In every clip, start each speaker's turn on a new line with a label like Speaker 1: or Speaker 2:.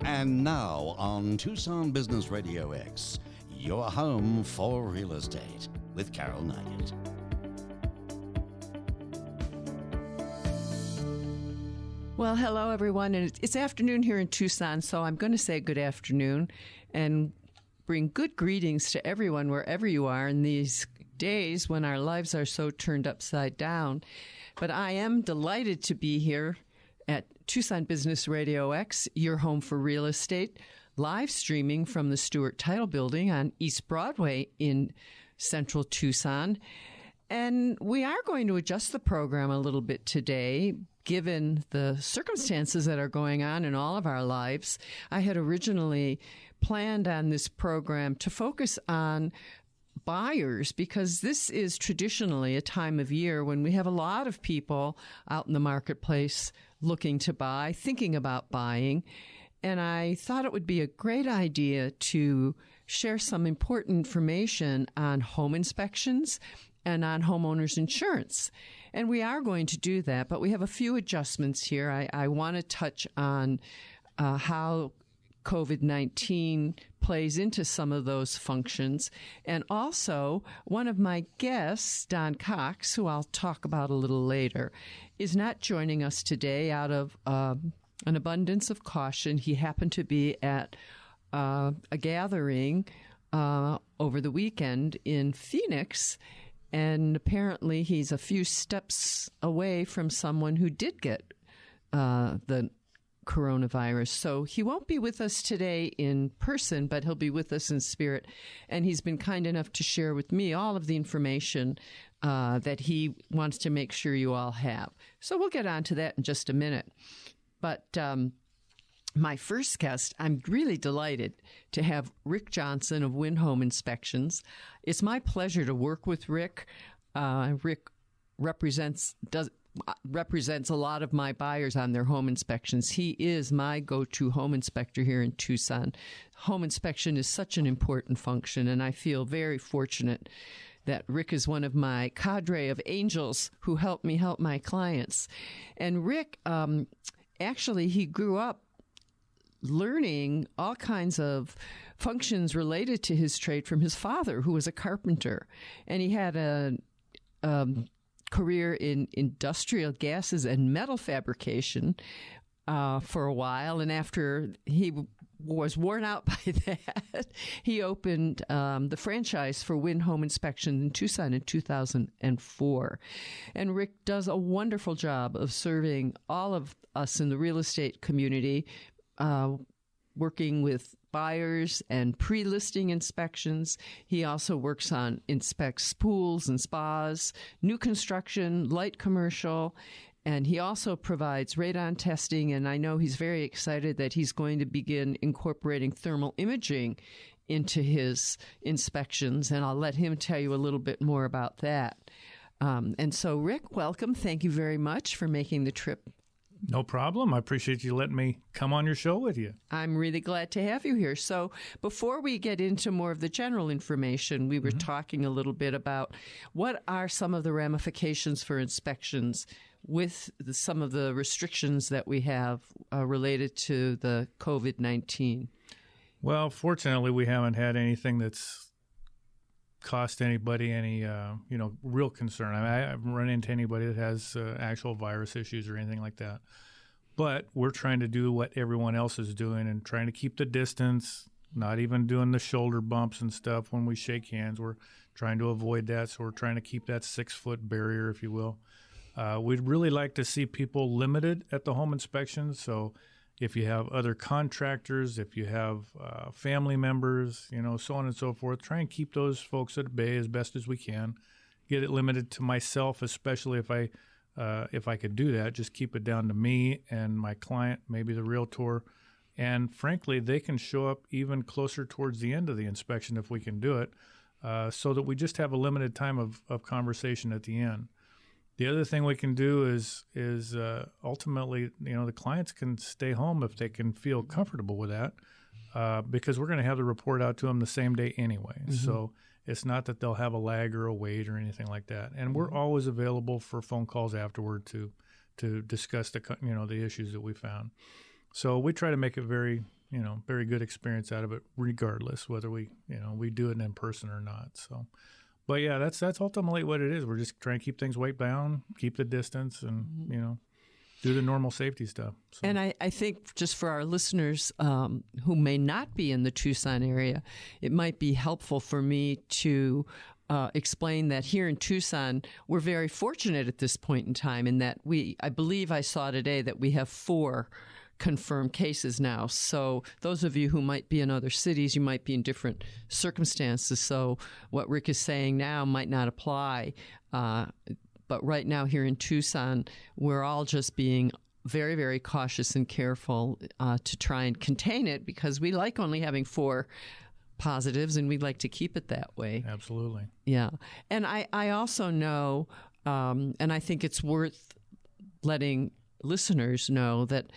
Speaker 1: And now on Tucson Business RadioX, your home for real estate with Carol Knight.
Speaker 2: Well, hello, everyone. And it's afternoon here in Tucson, so I'm going to say good afternoon and bring good greetings to everyone wherever you are in these days when our lives are so turned upside down. But I am delighted to be here at Tucson Business RadioX, your home for real estate, live streaming from the Stewart Title Building on East Broadway in central Tucson. And we are going to adjust the program a little bit today, given the circumstances that are going on in all of our lives. I had originally planned on this program to focus on buyers, because this is traditionally a time of year when we have a lot of people out in the marketplace looking to buy, thinking about buying. And I thought it would be a great idea to share some important information on home inspections and on homeowners insurance. And we are going to do that, but we have a few adjustments here. I want to touch on how COVID-19 plays into some of those functions. And also, one of my guests, Don Cox, who I'll talk about a little later, is not joining us today out of an abundance of caution. He happened to be at a gathering over the weekend in Phoenix, and apparently he's a few steps away from someone who did get the coronavirus. So he won't be with us today in person, but he'll be with us in spirit. And he's been kind enough to share with me all of the information that he wants to make sure you all have. So we'll get on to that in just a minute. But my first guest, I'm really delighted to have Rick Johnson of Win Home Inspections. It's my pleasure to work with Rick. Rick represents a lot of my buyers on their home inspections. He is my go-to home inspector here in Tucson. Home inspection is such an important function, and I feel very fortunate that Rick is one of my cadre of angels who help me help my clients. And Rick, actually, he grew up learning all kinds of functions related to his trade from his father, who was a carpenter. And he had a career in industrial gases and metal fabrication for a while. And after he was worn out by that, he opened the franchise for Win Home Inspection in Tucson in 2004. And Rick does a wonderful job of serving all of us in the real estate community, working with buyers and pre-listing inspections. He also works on inspects pools and spas, new construction, light commercial, and he also provides radon testing. And I know he's very excited that he's going to begin incorporating thermal imaging into his inspections, and I'll let him tell you a little bit more about that. And so, Rick, welcome. Thank you very much for making the trip.
Speaker 3: No problem. I appreciate you letting me come on your show with you.
Speaker 2: I'm really glad to have you here. So before we get into more of the general information, we were talking a little bit about what are some of the ramifications for inspections with some of the restrictions that we have related to the COVID-19.
Speaker 3: Well, fortunately, we haven't had anything that's cost anybody any, real concern. I haven't run into anybody that has actual virus issues or anything like that. But we're trying to do what everyone else is doing and trying to keep the distance, not even doing the shoulder bumps and stuff when we shake hands. We're trying to avoid that, so we're trying to keep that 6-foot barrier, if you will. We'd really like to see people limited at the home inspections. So if you have other contractors, if you have family members, so on and so forth, try and keep those folks at bay as best as we can. Get it limited to myself, especially if I could do that. Just keep it down to me and my client, maybe the realtor. And frankly, they can show up even closer towards the end of the inspection if we can do it, so that we just have a limited time of conversation at the end. The other thing we can do is ultimately, the clients can stay home if they can feel comfortable with that, because we're going to have the report out to them the same day anyway. Mm-hmm. So it's not that they'll have a lag or a wait or anything like that. And we're always available for phone calls afterward to discuss the issues that we found. So we try to make a very good experience out of it, regardless whether we do it in person or not. So, but yeah, that's ultimately what it is. We're just trying to keep things weight bound, keep the distance, and do the normal safety stuff. So.
Speaker 2: And I think just for our listeners who may not be in the Tucson area, it might be helpful for me to explain that here in Tucson, we're very fortunate at this point in time in that I believe I saw today that we have 4 confirmed cases now. So those of you who might be in other cities, you might be in different circumstances. So what Rick is saying now might not apply. But right now here in Tucson, we're all just being very, very cautious and careful to try and contain it because we like only having 4 positives and we'd like to keep it that way.
Speaker 3: Absolutely.
Speaker 2: Yeah. And I also know, and I think it's worth letting listeners know that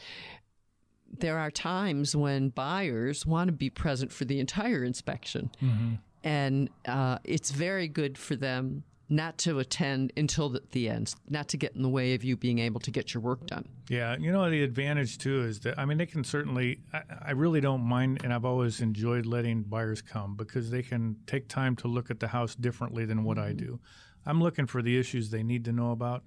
Speaker 2: there are times when buyers want to be present for the entire inspection. Mm-hmm. And it's very good for them not to attend until the end, not to get in the way of you being able to get your work done.
Speaker 3: Yeah, the advantage, too, is that, they can certainly, I really don't mind, and I've always enjoyed letting buyers come because they can take time to look at the house differently than what I do. I'm looking for the issues they need to know about,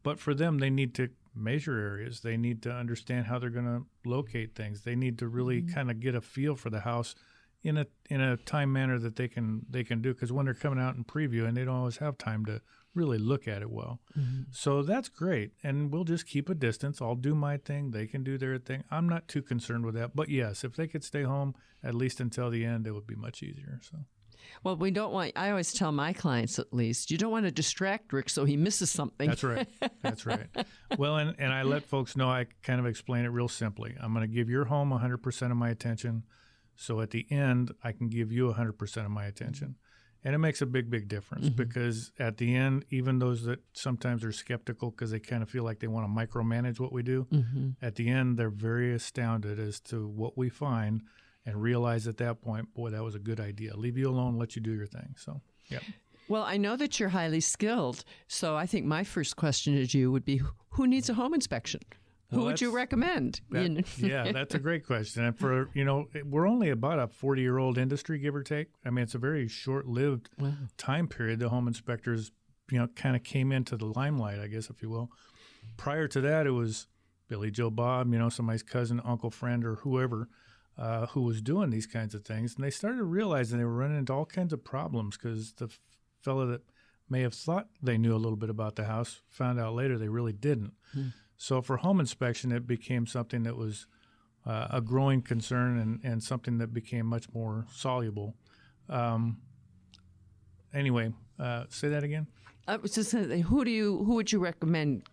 Speaker 3: but for them, they need to measure areas. They need to understand how they're going to locate things. They need to really kind of get a feel for the house in a time manner that they can do, because when they're coming out and preview and they don't always have time to really look at it well. Mm-hmm. So that's great, and we'll just keep a distance. I'll do my thing. They can do their thing. I'm not too concerned with that. But yes, if they could stay home at least until the end, it would be much easier. So.
Speaker 2: Well, we don't want, I always tell my clients at least, you don't want to distract Rick so he misses something.
Speaker 3: That's right. That's right. Well, and I let folks know, I kind of explain it real simply. I'm going to give your home 100% of my attention. So at the end, I can give you 100% of my attention. And it makes a big, big difference because at the end, even those that sometimes are skeptical because they kind of feel like they want to micromanage what we do, at the end, they're very astounded as to what we find and realize at that point, boy, that was a good idea. Leave you alone, let you do your thing. So, yeah.
Speaker 2: Well, I know that you're highly skilled. So I think my first question to you would be, who needs a home inspection? Who would you recommend?
Speaker 3: Yeah, that's a great question. And for, we're only about a 40-year-old industry, give or take. It's a very short-lived time period. The home inspectors, kind of came into the limelight, I guess, if you will. Prior to that, it was Billy Joe Bob, somebody's cousin, uncle, friend, or whoever who was doing these kinds of things. And they started realizing they were running into all kinds of problems because the fellow that may have thought they knew a little bit about the house found out later they really didn't. So for home inspection, it became something that was a growing concern and something that became much more soluble. Anyway, say that again.
Speaker 2: I was just saying, who would you recommend?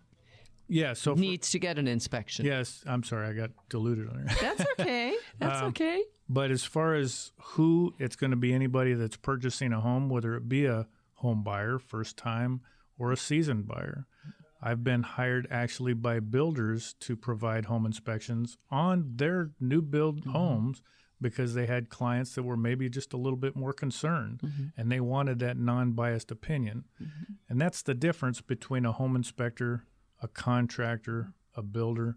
Speaker 3: Yeah, so
Speaker 2: needs to get an inspection.
Speaker 3: Yes, I'm sorry, I got diluted on there.
Speaker 2: That's okay. That's okay.
Speaker 3: But as far as who, it's going to be anybody that's purchasing a home, whether it be a home buyer, first time, or a seasoned buyer. I've been hired actually by builders to provide home inspections on their new build homes because they had clients that were maybe just a little bit more concerned and they wanted that non-biased opinion. And that's the difference between a home inspector, a contractor, a builder.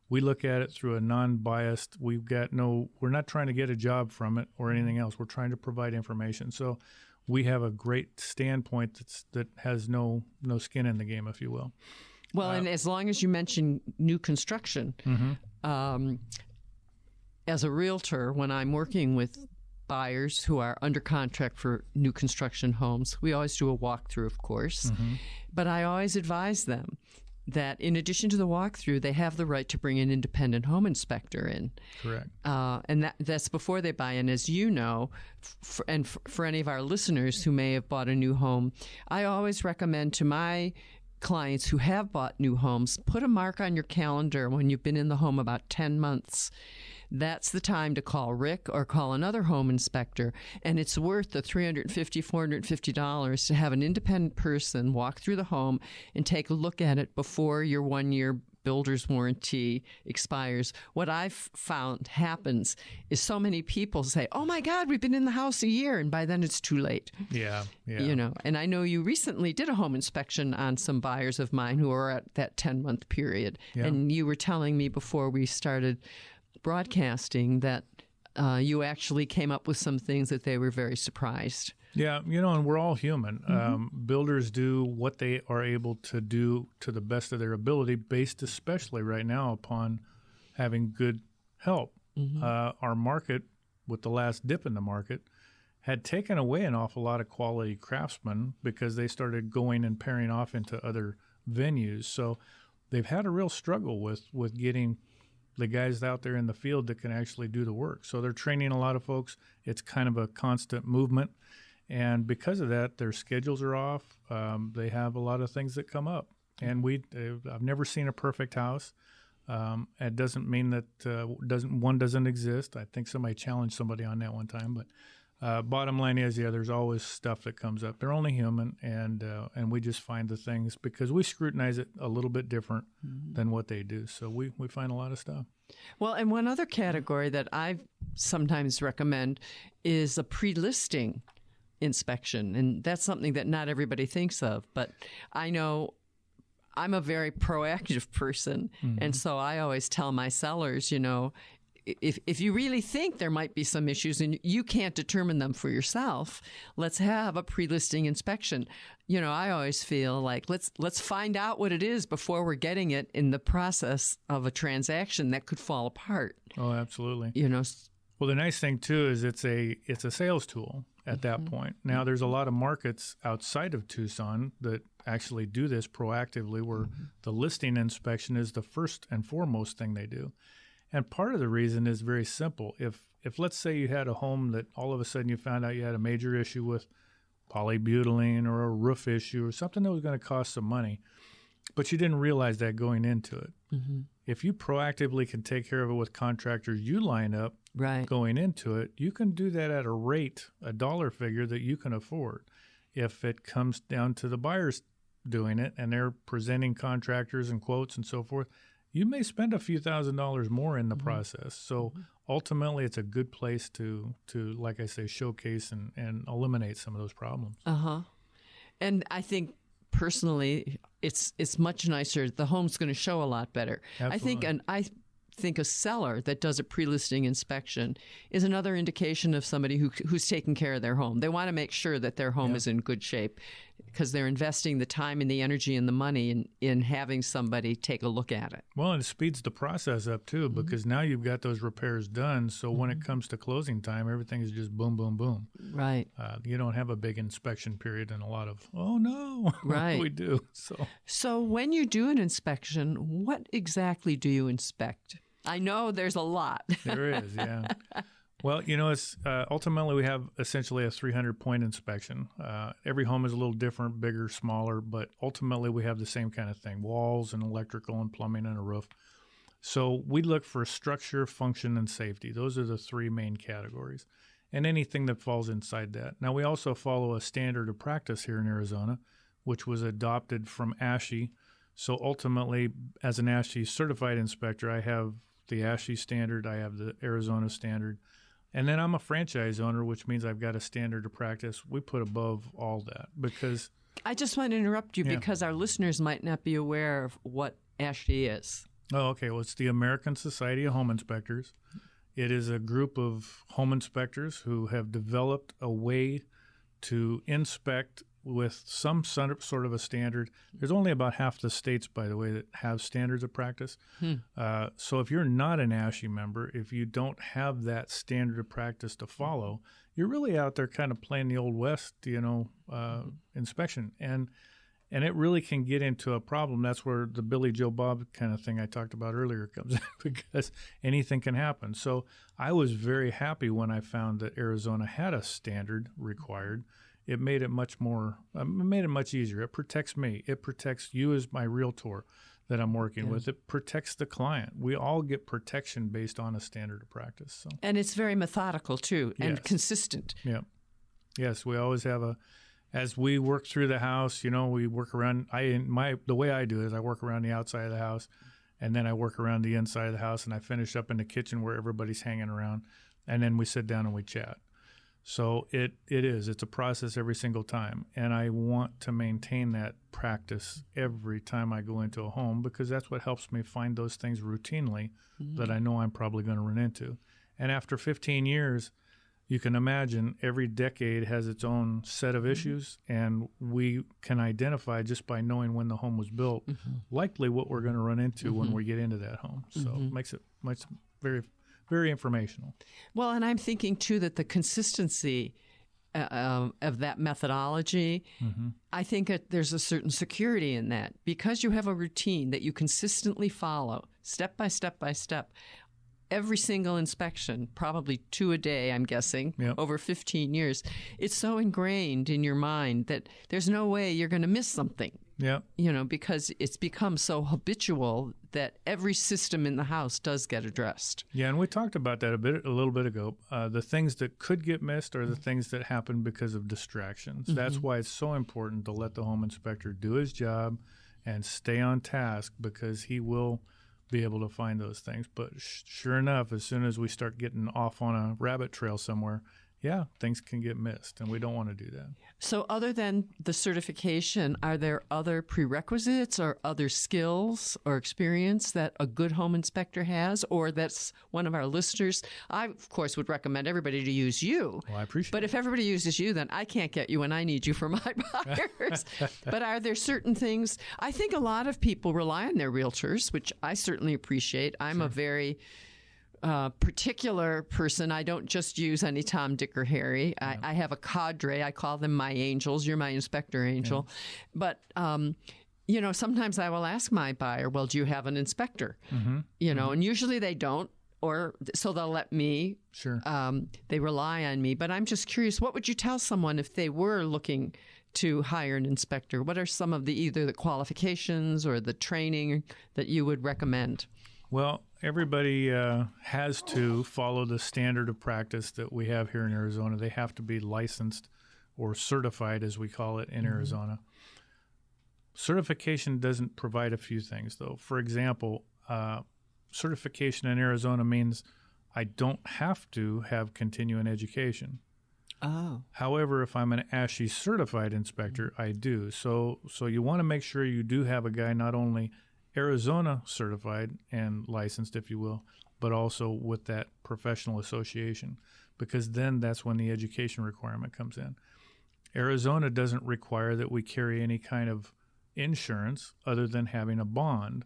Speaker 3: We look at it through a non-biased, we're not trying to get a job from it or anything else. We're trying to provide information. So we have a great standpoint that has no skin in the game, if you will.
Speaker 2: Well, and as long as you mention new construction, as a realtor, when I'm working with buyers who are under contract for new construction homes, we always do a walkthrough, of course. But I always advise them that in addition to the walkthrough, they have the right to bring an independent home inspector in.
Speaker 3: Correct.
Speaker 2: And that's before they buy in. As you know, for any of our listeners who may have bought a new home, I always recommend to my clients who have bought new homes, put a mark on your calendar when you've been in the home about 10 months. That's the time to call Rick or call another home inspector. And it's worth the $350, $450 to have an independent person walk through the home and take a look at it before your 1-year builder's warranty expires. What I've found happens is so many people say, oh my God, we've been in the house a year. And by then it's too late.
Speaker 3: Yeah.
Speaker 2: And I know you recently did a home inspection on some buyers of mine who are at that 10-month period. Yeah. And you were telling me before we started broadcasting that you actually came up with some things that they were very surprised.
Speaker 3: Yeah, and we're all human. Builders do what they are able to do to the best of their ability, based especially right now upon having good help. Our market, with the last dip in the market, had taken away an awful lot of quality craftsmen because they started going and pairing off into other venues. So they've had a real struggle with getting the guys out there in the field that can actually do the work. So they're training a lot of folks. It's kind of a constant movement. And because of that, their schedules are off. They have a lot of things that come up. And I've never seen a perfect house. It doesn't mean that one doesn't exist. I think somebody challenged somebody on that one time. But bottom line is, there's always stuff that comes up. They're only human, and we just find the things because we scrutinize it a little bit different than what they do. So we find a lot of stuff.
Speaker 2: Well, and one other category that I sometimes recommend is a pre-listing inspection. And that's something that not everybody thinks of. But I know I'm a very proactive person. And so I always tell my sellers, if you really think there might be some issues and you can't determine them for yourself, let's have a pre-listing inspection. I always feel like let's find out what it is before we're getting it in the process of a transaction that could fall apart.
Speaker 3: Oh, absolutely. Well, the nice thing too is it's a sales tool at that point. Now, there's a lot of markets outside of Tucson that actually do this proactively, where the listing inspection is the first and foremost thing they do. And part of the reason is very simple. If let's say you had a home that all of a sudden you found out you had a major issue with polybutylene or a roof issue or something that was going to cost some money, but you didn't realize that going into it. If you proactively can take care of it with contractors you line up going into it, you can do that at a dollar figure that you can afford. If it comes down to the buyers doing it and they're presenting contractors and quotes and so forth, you may spend a few $1,000s more in the process. So ultimately, it's a good place to like I say, showcase and eliminate some of those problems.
Speaker 2: And I think personally, it's much nicer. The home's going to show a lot better.
Speaker 3: Absolutely.
Speaker 2: I think a seller that does a pre-listing inspection is another indication of somebody who's taking care of their home. They want to make sure that their home is in good shape because they're investing the time and the energy and the money in having somebody take a look at it.
Speaker 3: Well, and it speeds the process up too, because now you've got those repairs done. So when it comes to closing time, everything is just boom, boom, boom.
Speaker 2: Right.
Speaker 3: You don't have a big inspection period and a lot of, oh no,
Speaker 2: right.
Speaker 3: we do.
Speaker 2: So when you do an inspection, what exactly do you inspect? I know there's a lot.
Speaker 3: There is, yeah. Well, it's ultimately we have essentially a 300-point inspection. Every home is a little different, bigger, smaller, but ultimately we have the same kind of thing: walls and electrical and plumbing and a roof. So we look for structure, function, and safety. Those are the three main categories, and anything that falls inside that. Now, we also follow a standard of practice here in Arizona, which was adopted from ASHI. So ultimately, as an ASHI certified inspector, I have the ASHI standard, I have the Arizona standard, and then I'm a franchise owner, which means I've got a standard of practice we put above all that. Because
Speaker 2: I just want to interrupt you because our listeners might not be aware of what ASHI is.
Speaker 3: Oh, okay. Well, it's the American Society of Home Inspectors. It is a group of home inspectors who have developed a way to inspect with some sort of a standard. There's only about half the states, by the way, that have standards of practice. So if you're not an ASHI member, if you don't have that standard of practice to follow, you're really out there kind of playing the Old West, inspection. And it really can get into a problem. That's where the Billy Joe Bob kind of thing I talked about earlier comes in, because anything can happen. So I was very happy when I found that Arizona had a standard required. It made it much easier. It protects me. It protects you as my realtor that I'm working with. It protects the client. We all get protection based on a standard of practice. So.
Speaker 2: And it's very methodical too, and consistent.
Speaker 3: Yeah. Yes, we always have as we work through the house, we work around. The way I do it is I work around the outside of the house, and then I work around the inside of the house, and I finish up in the kitchen where everybody's hanging around, and then we sit down and we chat. So it's a process every single time. And I want to maintain that practice every time I go into a home, because that's what helps me find those things routinely that I know I'm probably going to run into. And after 15 years, you can imagine every decade has its own set of issues, and we can identify just by knowing when the home was built, likely what we're going to run into when we get into that home. So it makes it very, very informational.
Speaker 2: Well, and I'm thinking, too, that the consistency of that methodology, I think there's a certain security in that, because you have a routine that you consistently follow, step by step by step. Every single inspection, probably 2 a day, I'm guessing, over 15 years. It's so ingrained in your mind that there's no way you're going to miss something. Because it's become so habitual that every system in the house does get addressed.
Speaker 3: Yeah, and we talked about that a little bit ago. The things that could get missed are the things that happen because of distractions. That's why it's so important to let the home inspector do his job and stay on task, because he will be able to find those things. But sure enough, as soon as we start getting off on a rabbit trail somewhere, things can get missed, and we don't want to do that.
Speaker 2: So other than the certification, are there other prerequisites or other skills or experience that a good home inspector has, or that's one of our listeners? I, of course, would recommend everybody to use you.
Speaker 3: Well, I appreciate it.
Speaker 2: But if everybody uses you, then I can't get you, and I need you for my buyers. But are there certain things? I think a lot of people rely on their realtors, which I certainly appreciate. I'm a very particular person. I don't just use any Tom, Dick, or Harry. I have a cadre. I call them my angels. You're my inspector angel. But, sometimes I will ask my buyer, well, do you have an inspector? And usually they don't, or so they'll let me.
Speaker 3: Sure.
Speaker 2: They rely on me. But I'm just curious, what would you tell someone if they were looking to hire an inspector? What are some of either the qualifications or the training that you would recommend?
Speaker 3: Well, everybody has to follow the standard of practice that we have here in Arizona. They have to be licensed or certified, as we call it in Arizona. Certification doesn't provide a few things, though. For example, certification in Arizona means I don't have to have continuing education.
Speaker 2: Oh.
Speaker 3: However, if I'm an ASHI certified inspector, I do. So you want to make sure you do have a guy not only Arizona certified and licensed, if you will, but also with that professional association, because then that's when the education requirement comes in. Arizona doesn't require that we carry any kind of insurance other than having a bond.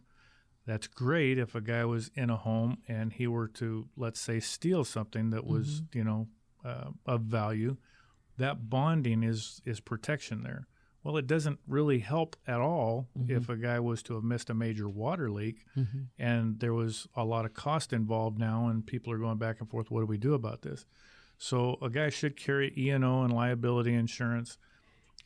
Speaker 3: That's great if a guy was in a home and he were to, let's say, steal something that was, of value. That bonding is protection there. Well, it doesn't really help at all if a guy was to have missed a major water leak and there was a lot of cost involved now, and people are going back and forth, what do we do about this? So a guy should carry E&O and liability insurance,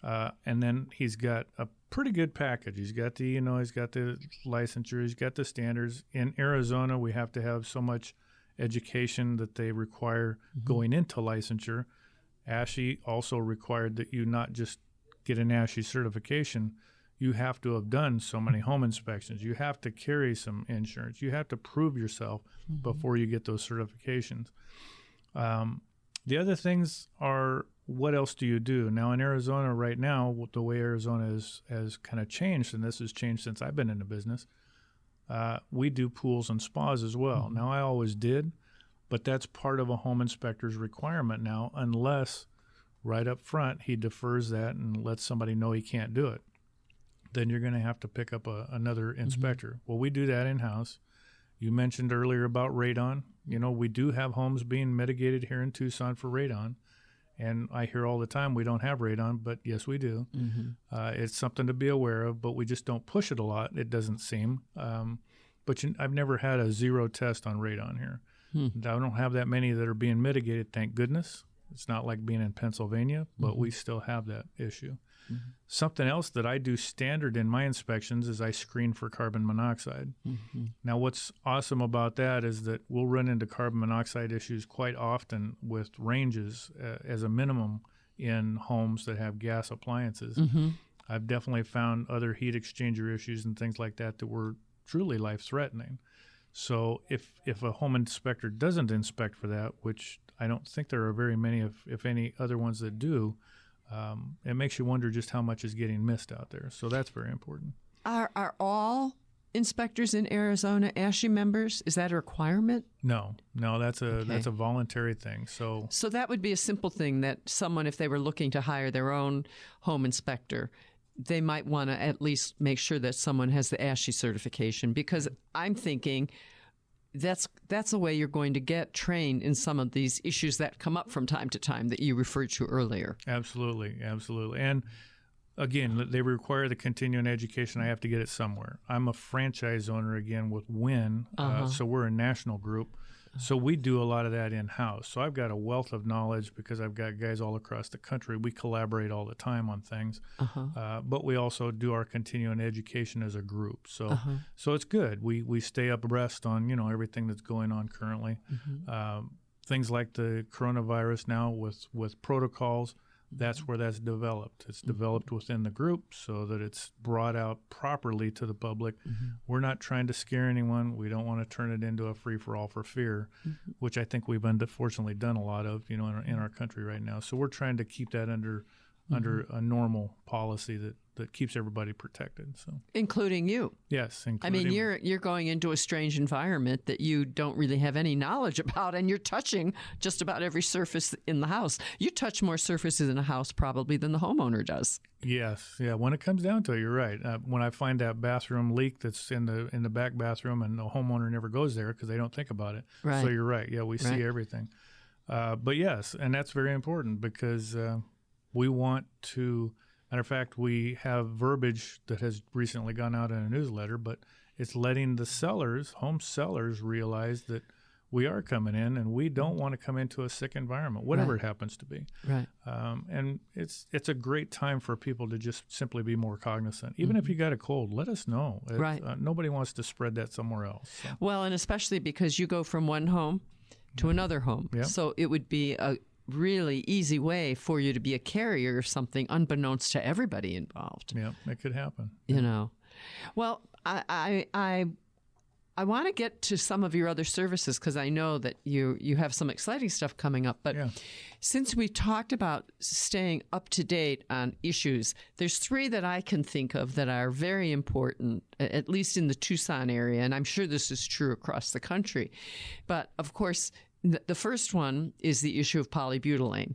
Speaker 3: and then he's got a pretty good package. He's got the E&O, he's got the licensure, he's got the standards. In Arizona, we have to have so much education that they require going into licensure. ASHI also required that you not just get an ASHI certification, you have to have done so many home inspections. You have to carry some insurance. You have to prove yourself before you get those certifications. The other things are, what else do you do? Now in Arizona right now, the way Arizona has kind of changed, and this has changed since I've been in the business, we do pools and spas as well. Now I always did, but that's part of a home inspector's requirement now, unless right up front he defers that and lets somebody know he can't do it. Then you're going to have to pick up another inspector. Well, we do that in-house. You mentioned earlier about radon. We do have homes being mitigated here in Tucson for radon. And I hear all the time we don't have radon, but yes, we do. It's something to be aware of, but we just don't push it a lot, it doesn't seem. But I've never had a zero test on radon here. I don't have that many that are being mitigated, thank goodness. It's not like being in Pennsylvania, but we still have that issue. Something else that I do standard in my inspections is I screen for carbon monoxide. Now, what's awesome about that is that we'll run into carbon monoxide issues quite often with ranges as a minimum in homes that have gas appliances. I've definitely found other heat exchanger issues and things like that were truly life-threatening. So if a home inspector doesn't inspect for that, which I don't think there are very many, if any, other ones that do. It makes you wonder just how much is getting missed out there. So that's very important.
Speaker 2: Are all inspectors in Arizona ASHI members? Is that a requirement?
Speaker 3: No, that's a voluntary thing. So
Speaker 2: that would be a simple thing that someone, if they were looking to hire their own home inspector, they might want to at least make sure that someone has the ASHI certification, because I'm thinking that's the way you're going to get trained in some of these issues that come up from time to time that you referred to earlier.
Speaker 3: Absolutely. And again, they require the continuing education. I have to get it somewhere. I'm a franchise owner again with WIN, so we're a national group. So we do a lot of that in-house. So I've got a wealth of knowledge because I've got guys all across the country. We collaborate all the time on things, but we also do our continuing education as a group. So so it's good. We stay abreast on everything that's going on currently. Things like the coronavirus now with protocols. That's where that's developed. It's developed within the group so that it's brought out properly to the public. We're not trying to scare anyone. We don't want to turn it into a free-for-all for fear, which I think we've unfortunately done a lot of, in our country right now. So we're trying to keep that under a normal policy that keeps everybody protected. So, including you. Yes, including.
Speaker 2: I mean, you're going into a strange environment that you don't really have any knowledge about, and you're touching just about every surface in the house. You touch more surfaces in a house probably than the homeowner does.
Speaker 3: Yes, yeah. When it comes down to it, you're right. When I find that bathroom leak that's in the back bathroom, and the homeowner never goes there because they don't think about it.
Speaker 2: Right.
Speaker 3: So you're right. Yeah, we see everything. But yes, and that's very important because we want to. Matter of fact, we have verbiage that has recently gone out in a newsletter, but it's letting the home sellers, realize that we are coming in and we don't want to come into a sick environment, whatever it happens to be.
Speaker 2: Right.
Speaker 3: And it's a great time for people to just simply be more cognizant. Even if you got a cold, let us know.
Speaker 2: Right.
Speaker 3: Nobody wants to spread that somewhere else. So.
Speaker 2: Well, and especially because you go from one home to another home.
Speaker 3: Yep.
Speaker 2: So it would be a really easy way for you to be a carrier of something unbeknownst to everybody involved.
Speaker 3: Yeah, it could happen.
Speaker 2: Well, I want to get to some of your other services because I know that you have some exciting stuff coming up. But since we talked about staying up to date on issues, there's 3 that I can think of that are very important, at least in the Tucson area, and I'm sure this is true across the country. But of course, the first one is the issue of polybutylene.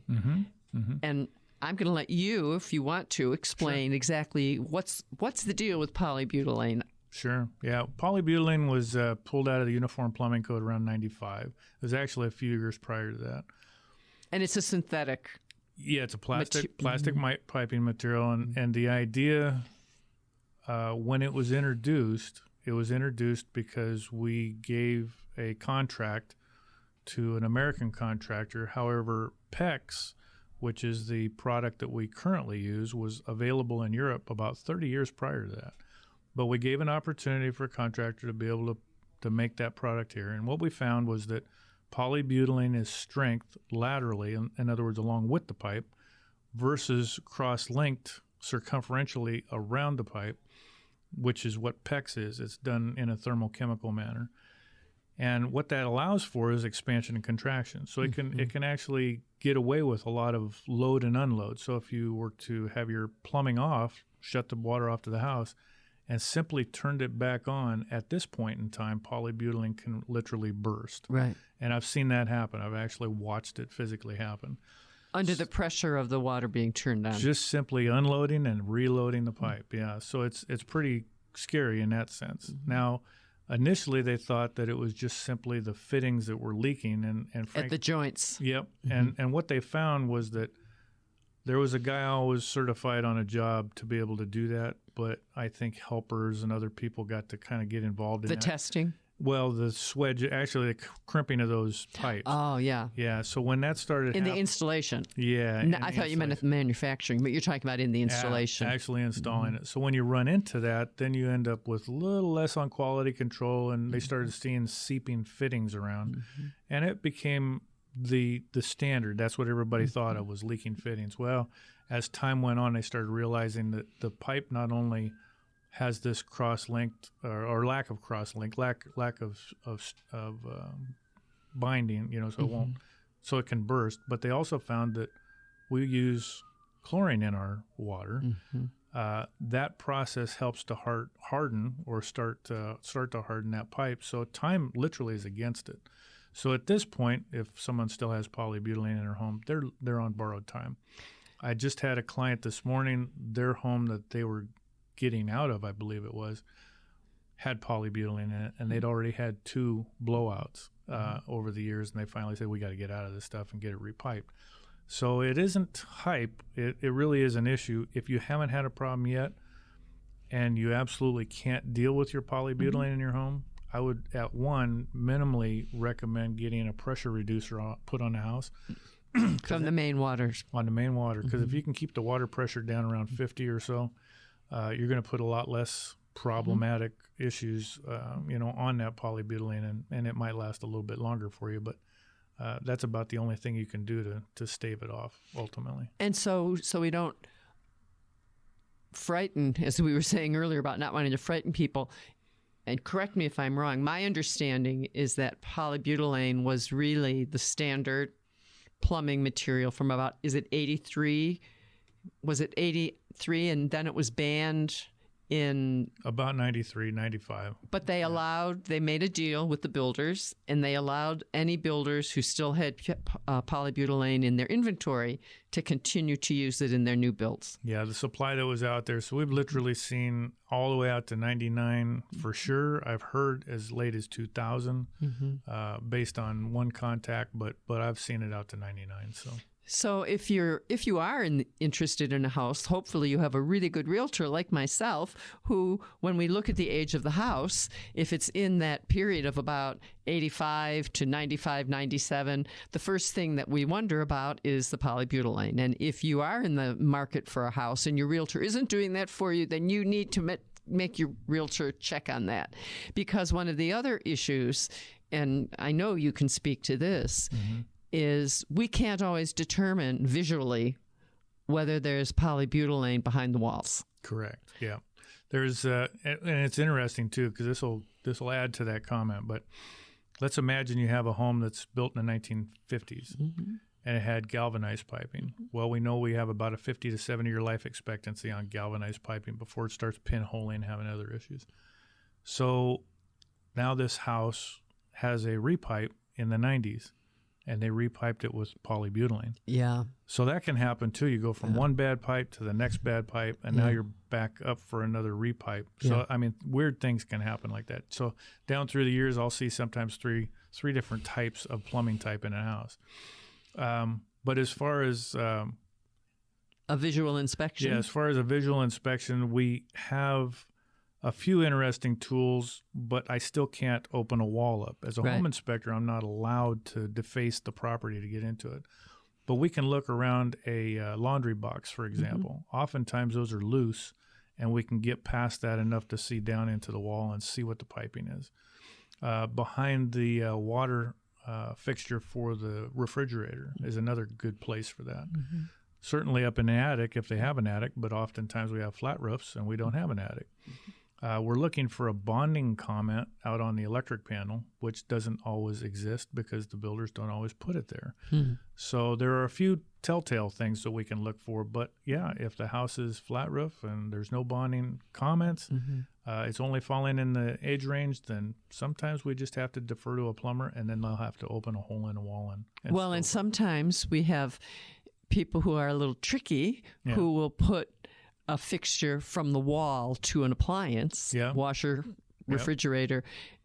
Speaker 2: And I'm going to let you, if you want to, explain exactly what's the deal with polybutylene.
Speaker 3: Sure. Yeah. Polybutylene was pulled out of the Uniform Plumbing Code around 95. It was actually a few years prior to that. And
Speaker 2: it's a synthetic.
Speaker 3: Yeah, it's a plastic piping material. And the idea, when it was introduced because we gave a contract to an American contractor. However, PEX, which is the product that we currently use, was available in Europe about 30 years prior to that. But we gave an opportunity for a contractor to be able to make that product here. And what we found was that polybutylene is strength laterally, in other words, along with the pipe, versus cross-linked circumferentially around the pipe, which is what PEX is. It's done in a thermochemical manner. And what that allows for is expansion and contraction. So it can actually get away with a lot of load and unload. So if you were to have your plumbing off, shut the water off to the house, and simply turned it back on, at this point in time, polybutylene can literally burst.
Speaker 2: Right.
Speaker 3: And I've seen that happen. I've actually watched it physically happen.
Speaker 2: Under the pressure of the water being turned on.
Speaker 3: Just simply unloading and reloading the pipe. Yeah. So it's pretty scary in that sense. Now, initially, they thought that it was just simply the fittings that were leaking. And
Speaker 2: at the joints.
Speaker 3: Yep. And what they found was that there was a guy always certified on a job to be able to do that, but I think helpers and other people got to kind of get involved in
Speaker 2: the testing?
Speaker 3: Well, the swedge, actually the crimping of those pipes.
Speaker 2: Oh, yeah.
Speaker 3: Yeah, so when that started
Speaker 2: in the installation.
Speaker 3: Yeah.
Speaker 2: No, I thought you meant at the manufacturing, but you're talking about in the installation.
Speaker 3: Yeah, actually installing it. So when you run into that, then you end up with a little less on quality control, and they started seeing seeping fittings around. And it became the standard. That's what everybody thought of, was leaking fittings. Well, as time went on, they started realizing that the pipe not only has this cross-linked or lack of cross-link, lack of binding, so it won't so it can burst. But they also found that we use chlorine in our water. That process helps to harden or start to harden that pipe. So time literally is against it. So at this point, if someone still has polybutylene in their home, they're on borrowed time. I just had a client this morning, their home that they were getting out of, I believe it was, had polybutylene in it, and they'd already had 2 blowouts over the years, and they finally said, we got to get out of this stuff and get it repiped. So it isn't hype. It really is an issue. If you haven't had a problem yet and you absolutely can't deal with your polybutylene in your home, I would, at one, minimally recommend getting a pressure reducer put on the house.
Speaker 2: From the main waters.
Speaker 3: On the main water. Because if you can keep the water pressure down around 50 or so, you're going to put a lot less problematic issues, on that polybutylene, and it might last a little bit longer for you. But that's about the only thing you can do to stave it off, ultimately.
Speaker 2: And so we don't frighten, as we were saying earlier about not wanting to frighten people. And correct me if I'm wrong, my understanding is that polybutylene was really the standard plumbing material from about, is it 83? Was it 83 and then it was banned in...
Speaker 3: About 93, 95.
Speaker 2: But they made a deal with the builders, and they allowed any builders who still had polybutylene in their inventory to continue to use it in their new builds.
Speaker 3: Yeah, the supply that was out there. So we've literally seen all the way out to 99 for sure. I've heard as late as 2000 based on one contact, but I've seen it out to 99. So
Speaker 2: if you are interested in a house, hopefully you have a really good realtor like myself who, when we look at the age of the house, if it's in that period of about 85 to 95, 97, the first thing that we wonder about is the polybutylene. And if you are in the market for a house and your realtor isn't doing that for you, then you need to make your realtor check on that. Because one of the other issues, and I know you can speak to this, is we can't always determine visually whether there's polybutylene behind the walls.
Speaker 3: Correct. Yeah. There's and it's interesting too, because this will add to that comment. But let's imagine you have a home that's built in the 1950s and it had galvanized piping. Well, we know we have about a 50 to 70 year life expectancy on galvanized piping before it starts pinholing and having other issues. So now this house has a repipe in the 90s. And they repiped it with polybutylene.
Speaker 2: Yeah.
Speaker 3: So that can happen too. You go from one bad pipe to the next bad pipe, and now you're back up for another repipe. So, I mean, weird things can happen like that. So down through the years, I'll see sometimes three different types of plumbing type in a house. But as far as...
Speaker 2: a visual inspection?
Speaker 3: Yeah, as far as a visual inspection, we have a few interesting tools, but I still can't open a wall up. As a home inspector, I'm not allowed to deface the property to get into it. But we can look around a laundry box, for example. Oftentimes those are loose, and we can get past that enough to see down into the wall and see what the piping is. Behind the water fixture for the refrigerator is another good place for that. Certainly up in the attic if they have an attic, but oftentimes we have flat roofs and we don't have an attic. We're looking for a bonding comment out on the electric panel, which doesn't always exist because the builders don't always put it there. So there are a few telltale things that we can look for. But, yeah, if the house is flat roof and there's no bonding comments, it's only falling in the age range, then sometimes we just have to defer to a plumber, and then they'll have to open a hole in the wall. And
Speaker 2: sometimes we have people who are a little tricky who will put a fixture from the wall to an appliance, washer, refrigerator,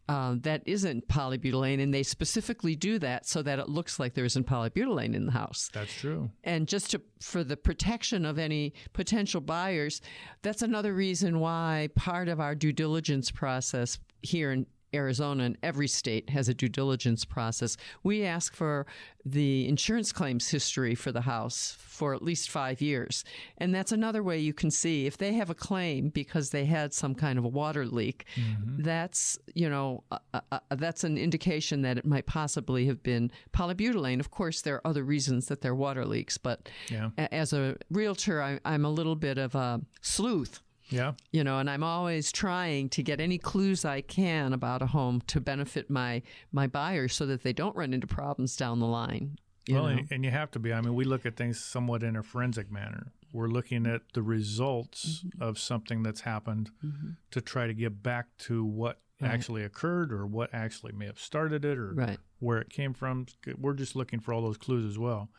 Speaker 2: that isn't polybutylene, and they specifically do that so that it looks like there isn't polybutylene in the house.
Speaker 3: That's true.
Speaker 2: And just for the protection of any potential buyers, that's another reason why part of our due diligence process here in Arizona, and every state has a due diligence process. We ask for the insurance claims history for the house for at least 5 years. And that's another way you can see if they have a claim because they had some kind of a water leak, that's, that's an indication that it might possibly have been polybutylene. Of course, there are other reasons that they're water leaks, but as a realtor, I'm a little bit of a sleuth.
Speaker 3: Yeah.
Speaker 2: And I'm always trying to get any clues I can about a home to benefit my buyers so that they don't run into problems down the line.
Speaker 3: Well,
Speaker 2: know?
Speaker 3: and you have to be. I mean, we look at things somewhat in a forensic manner. We're looking at the results of something that's happened to try to get back to what actually occurred or what actually may have started it or where it came from. We're just looking for all those clues as well.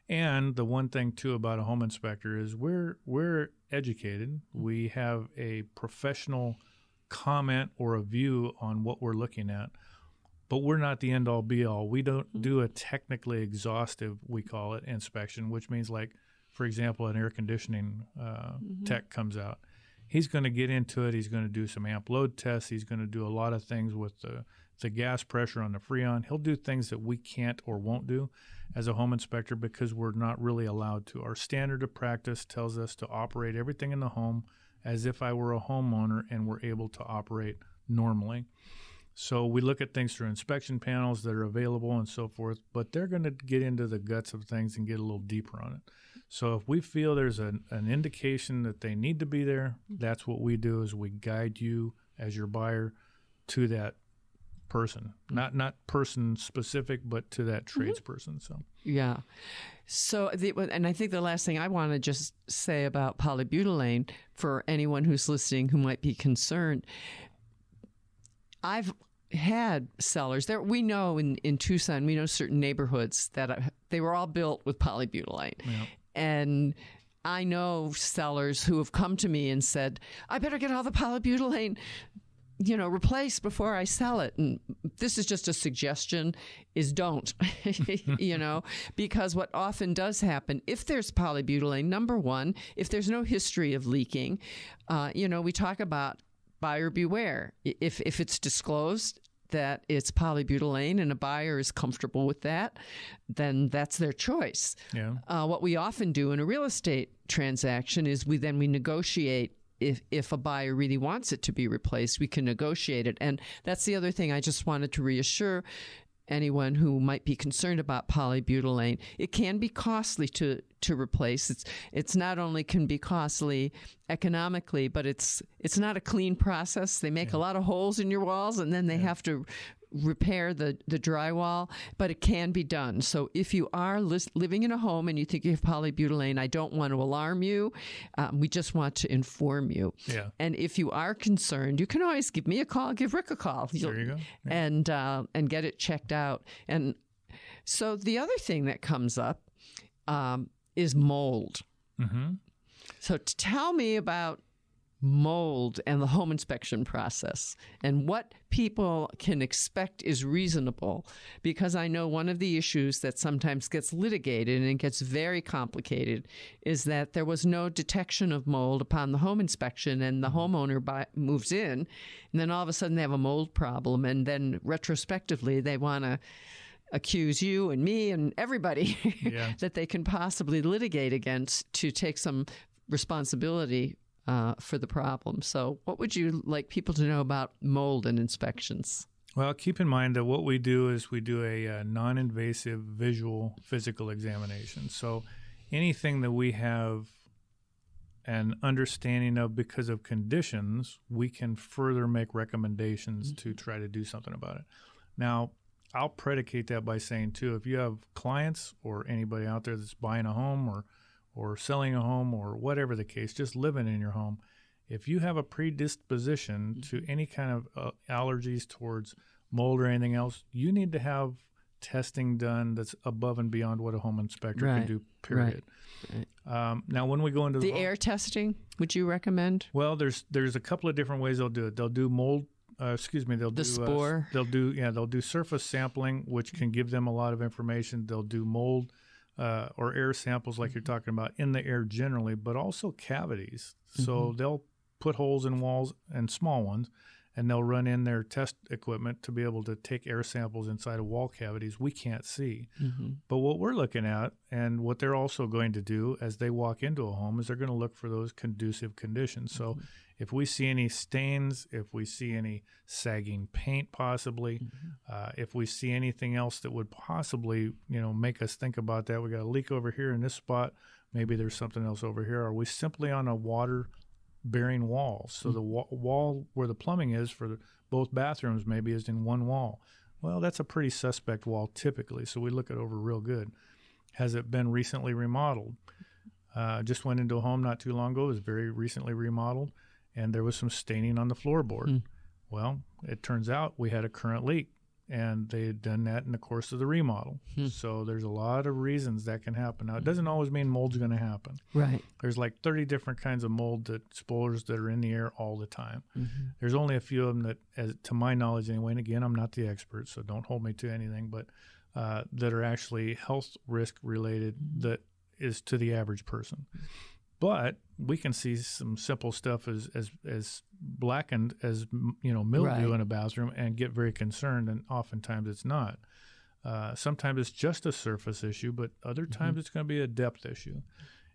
Speaker 3: And the one thing, too, about a home inspector is we're educated. We have a professional comment or a view on what we're looking at. But we're not the end-all, be-all. We don't do a technically exhaustive, we call it, inspection, which means, like, for example, an air conditioning tech comes out. He's going to get into it. He's going to do some amp load tests. He's going to do a lot of things with the gas pressure on the Freon. He'll do things that we can't or won't do as a home inspector because we're not really allowed to. Our standard of practice tells us to operate everything in the home as if I were a homeowner and we're able to operate normally. So we look at things through inspection panels that are available and so forth, but they're going to get into the guts of things and get a little deeper on it. So if we feel there's an indication that they need to be there, that's what we do is we guide you as your buyer to that person, not person specific, but to that tradesperson. So
Speaker 2: yeah. So, and I think the last thing I want to just say about polybutylene for anyone who's listening who might be concerned, I've had cellars there. We know in Tucson, we know certain neighborhoods that they were all built with polybutylene. Yeah. And I know sellers who have come to me and said, I better get all the polybutylene, replaced before I sell it. And this is just a suggestion, is don't, because what often does happen, if there's polybutylene, number one, if there's no history of leaking, we talk about buyer beware. If it's disclosed that it's polybutylene and a buyer is comfortable with that, then that's their choice. Yeah. What we often do in a real estate transaction is we negotiate. If a buyer really wants it to be replaced, we can negotiate it. And that's the other thing I just wanted to reassure anyone who might be concerned about polybutylene. It can be costly to replace. It's not only can be costly economically, but it's not a clean process. They make a lot of holes in your walls, and then they have to repair the drywall, but it can be done. So if you are living in a home and you think you have polybutylene, I don't want to alarm you. We just want to inform you. Yeah. And if you are concerned, you can always give me a call, give Rick a call.
Speaker 3: There you go. Yeah.
Speaker 2: And get it checked out. And so the other thing that comes up is mold. Mm-hmm. So tell me about mold and the home inspection process and what people can expect is reasonable, because I know one of the issues that sometimes gets litigated and it gets very complicated is that there was no detection of mold upon the home inspection, and the homeowner moves in, and then all of a sudden they have a mold problem, and then retrospectively they want to accuse you and me and everybody that they can possibly litigate against to take some responsibility for the problem. So what would you like people to know about mold and inspections?
Speaker 3: Well, keep in mind that what we do is we do a non-invasive visual physical examination. So anything that we have an understanding of because of conditions, we can further make recommendations to try to do something about it. Now, I'll predicate that by saying, too, if you have clients or anybody out there that's buying a home or selling a home or whatever the case, just living in your home, if you have a predisposition to any kind of allergies towards mold or anything else, you need to have testing done that's above and beyond what a home inspector can do, period. Right. Now, when we go into
Speaker 2: the air testing, would you recommend?
Speaker 3: Well, there's a couple of different ways they'll do it. They'll do mold. They'll do
Speaker 2: spore.
Speaker 3: They'll do surface sampling, which can give them a lot of information. They'll do mold or air samples like you're talking about in the air generally, but also cavities. So they'll put holes in walls and small ones, and they'll run in their test equipment to be able to take air samples inside of wall cavities we can't see. But what we're looking at and what they're also going to do as they walk into a home is they're going to look for those conducive conditions. So if we see any stains, if we see any sagging paint possibly, if we see anything else that would possibly, make us think about that, we got a leak over here in this spot, maybe there's something else over here. Are we simply on a water-bearing wall? So the wall where the plumbing is for both bathrooms maybe is in one wall. Well, that's a pretty suspect wall typically, so we look it over real good. Has it been recently remodeled? Just went into a home not too long ago. It was very recently remodeled, and there was some staining on the floorboard. Well, it turns out we had a current leak, and they had done that in the course of the remodel. So there's a lot of reasons that can happen. Now, it doesn't always mean mold's going to happen.
Speaker 2: Right.
Speaker 3: There's like 30 different kinds of mold spores that are in the air all the time. There's only a few of them that, to my knowledge anyway, and again, I'm not the expert, so don't hold me to anything, but that are actually health risk related that is to the average person. But we can see some simple stuff as blackened as mildew in a bathroom and get very concerned, and oftentimes it's not. Sometimes it's just a surface issue, but other times it's going to be a depth issue.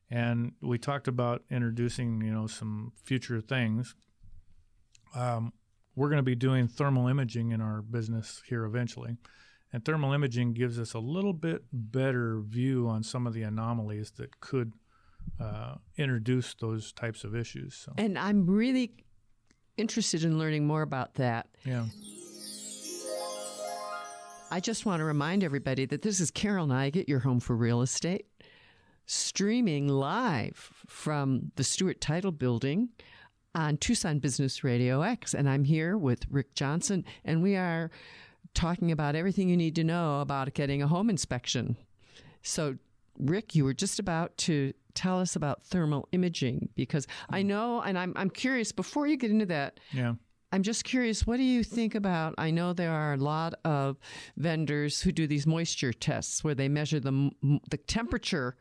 Speaker 3: And we talked about introducing some future things. We're going to be doing thermal imaging in our business here eventually. And thermal imaging gives us a little bit better view on some of the anomalies that could introduce those types of issues. So.
Speaker 2: And I'm really interested in learning more about that.
Speaker 3: Yeah.
Speaker 2: I just want to remind everybody that this is Carol Nygett, your home for real estate, streaming live from the Stewart Title Building on Tucson Business Radio X. And I'm here with Rick Johnson, and we are talking about everything you need to know about getting a home inspection. So, Rick, you were just about to tell us about thermal imaging, because I know, and I'm curious, before you get into that, I'm just curious, what do you think about, I know there are a lot of vendors who do these moisture tests where they measure the temperature.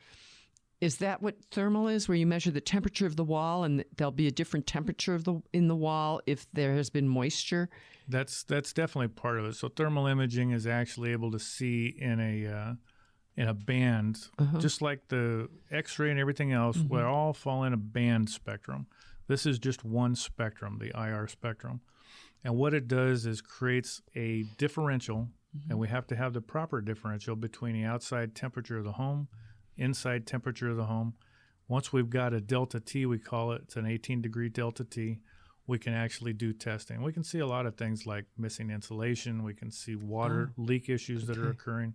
Speaker 2: Is that what thermal is, where you measure the temperature of the wall and there'll be a different temperature in the wall if there has been moisture?
Speaker 3: That's definitely part of it. So thermal imaging is actually able to see in a band, just like the X-ray and everything else, we all fall in a band spectrum. This is just one spectrum, the IR spectrum. And what it does is creates a differential, and we have to have the proper differential between the outside temperature of the home, inside temperature of the home. Once we've got a delta T, we call it, it's an 18-degree delta T, we can actually do testing. We can see a lot of things like missing insulation. We can see water leak issues that are occurring.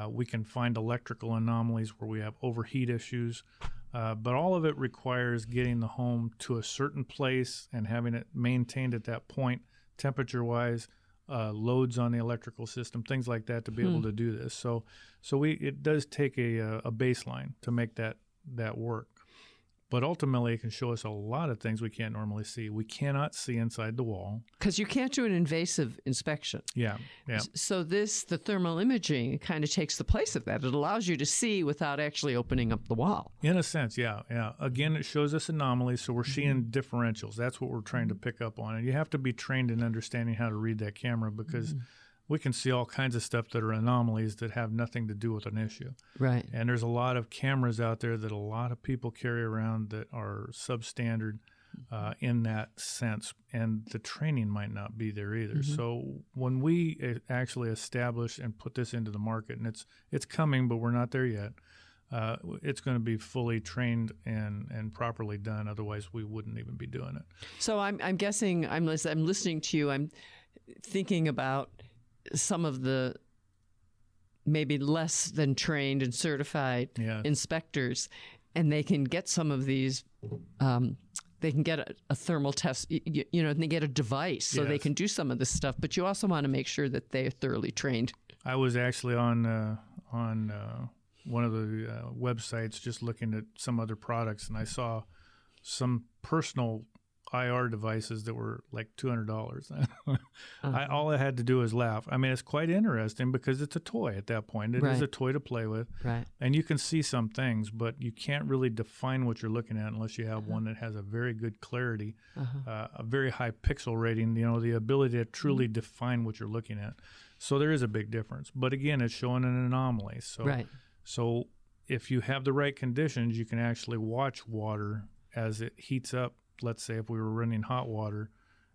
Speaker 3: We can find electrical anomalies where we have overheat issues. But all of it requires getting the home to a certain place and having it maintained at that point, temperature-wise, loads on the electrical system, things like that, to be able to do this. So it does take a baseline to make that work. But ultimately, it can show us a lot of things we can't normally see. We cannot see inside the wall.
Speaker 2: Because you can't do an invasive inspection.
Speaker 3: Yeah.
Speaker 2: So the thermal imaging kind of takes the place of that. It allows you to see without actually opening up the wall.
Speaker 3: In a sense, yeah. Again, it shows us anomalies, so we're seeing differentials. That's what we're trying to pick up on. And you have to be trained in understanding how to read that camera, because we can see all kinds of stuff that are anomalies that have nothing to do with an issue.
Speaker 2: Right.
Speaker 3: And there's a lot of cameras out there that a lot of people carry around that are substandard in that sense, and the training might not be there either. So when we actually establish and put this into the market, and it's coming, but we're not there yet, it's going to be fully trained and properly done. Otherwise, we wouldn't even be doing it.
Speaker 2: So I'm guessing, I'm listening to you, I'm thinking about some of the maybe less than trained and certified inspectors, and they can get some of these, they can get a thermal test, and they get a device so they can do some of this stuff, but you also want to make sure that they're thoroughly trained.
Speaker 3: I was actually on one of the websites just looking at some other products, and I saw some personal IR devices that were like $200. All I had to do was laugh. I mean, it's quite interesting because it's a toy at that point. It is a toy to play with. Right. And you can see some things, but you can't really define what you're looking at unless you have one that has a very good clarity, a very high pixel rating, the ability to truly define what you're looking at. So there is a big difference. But again, it's showing an anomaly. So if you have the right conditions, you can actually watch water as it heats up. Let's say if we were running hot water,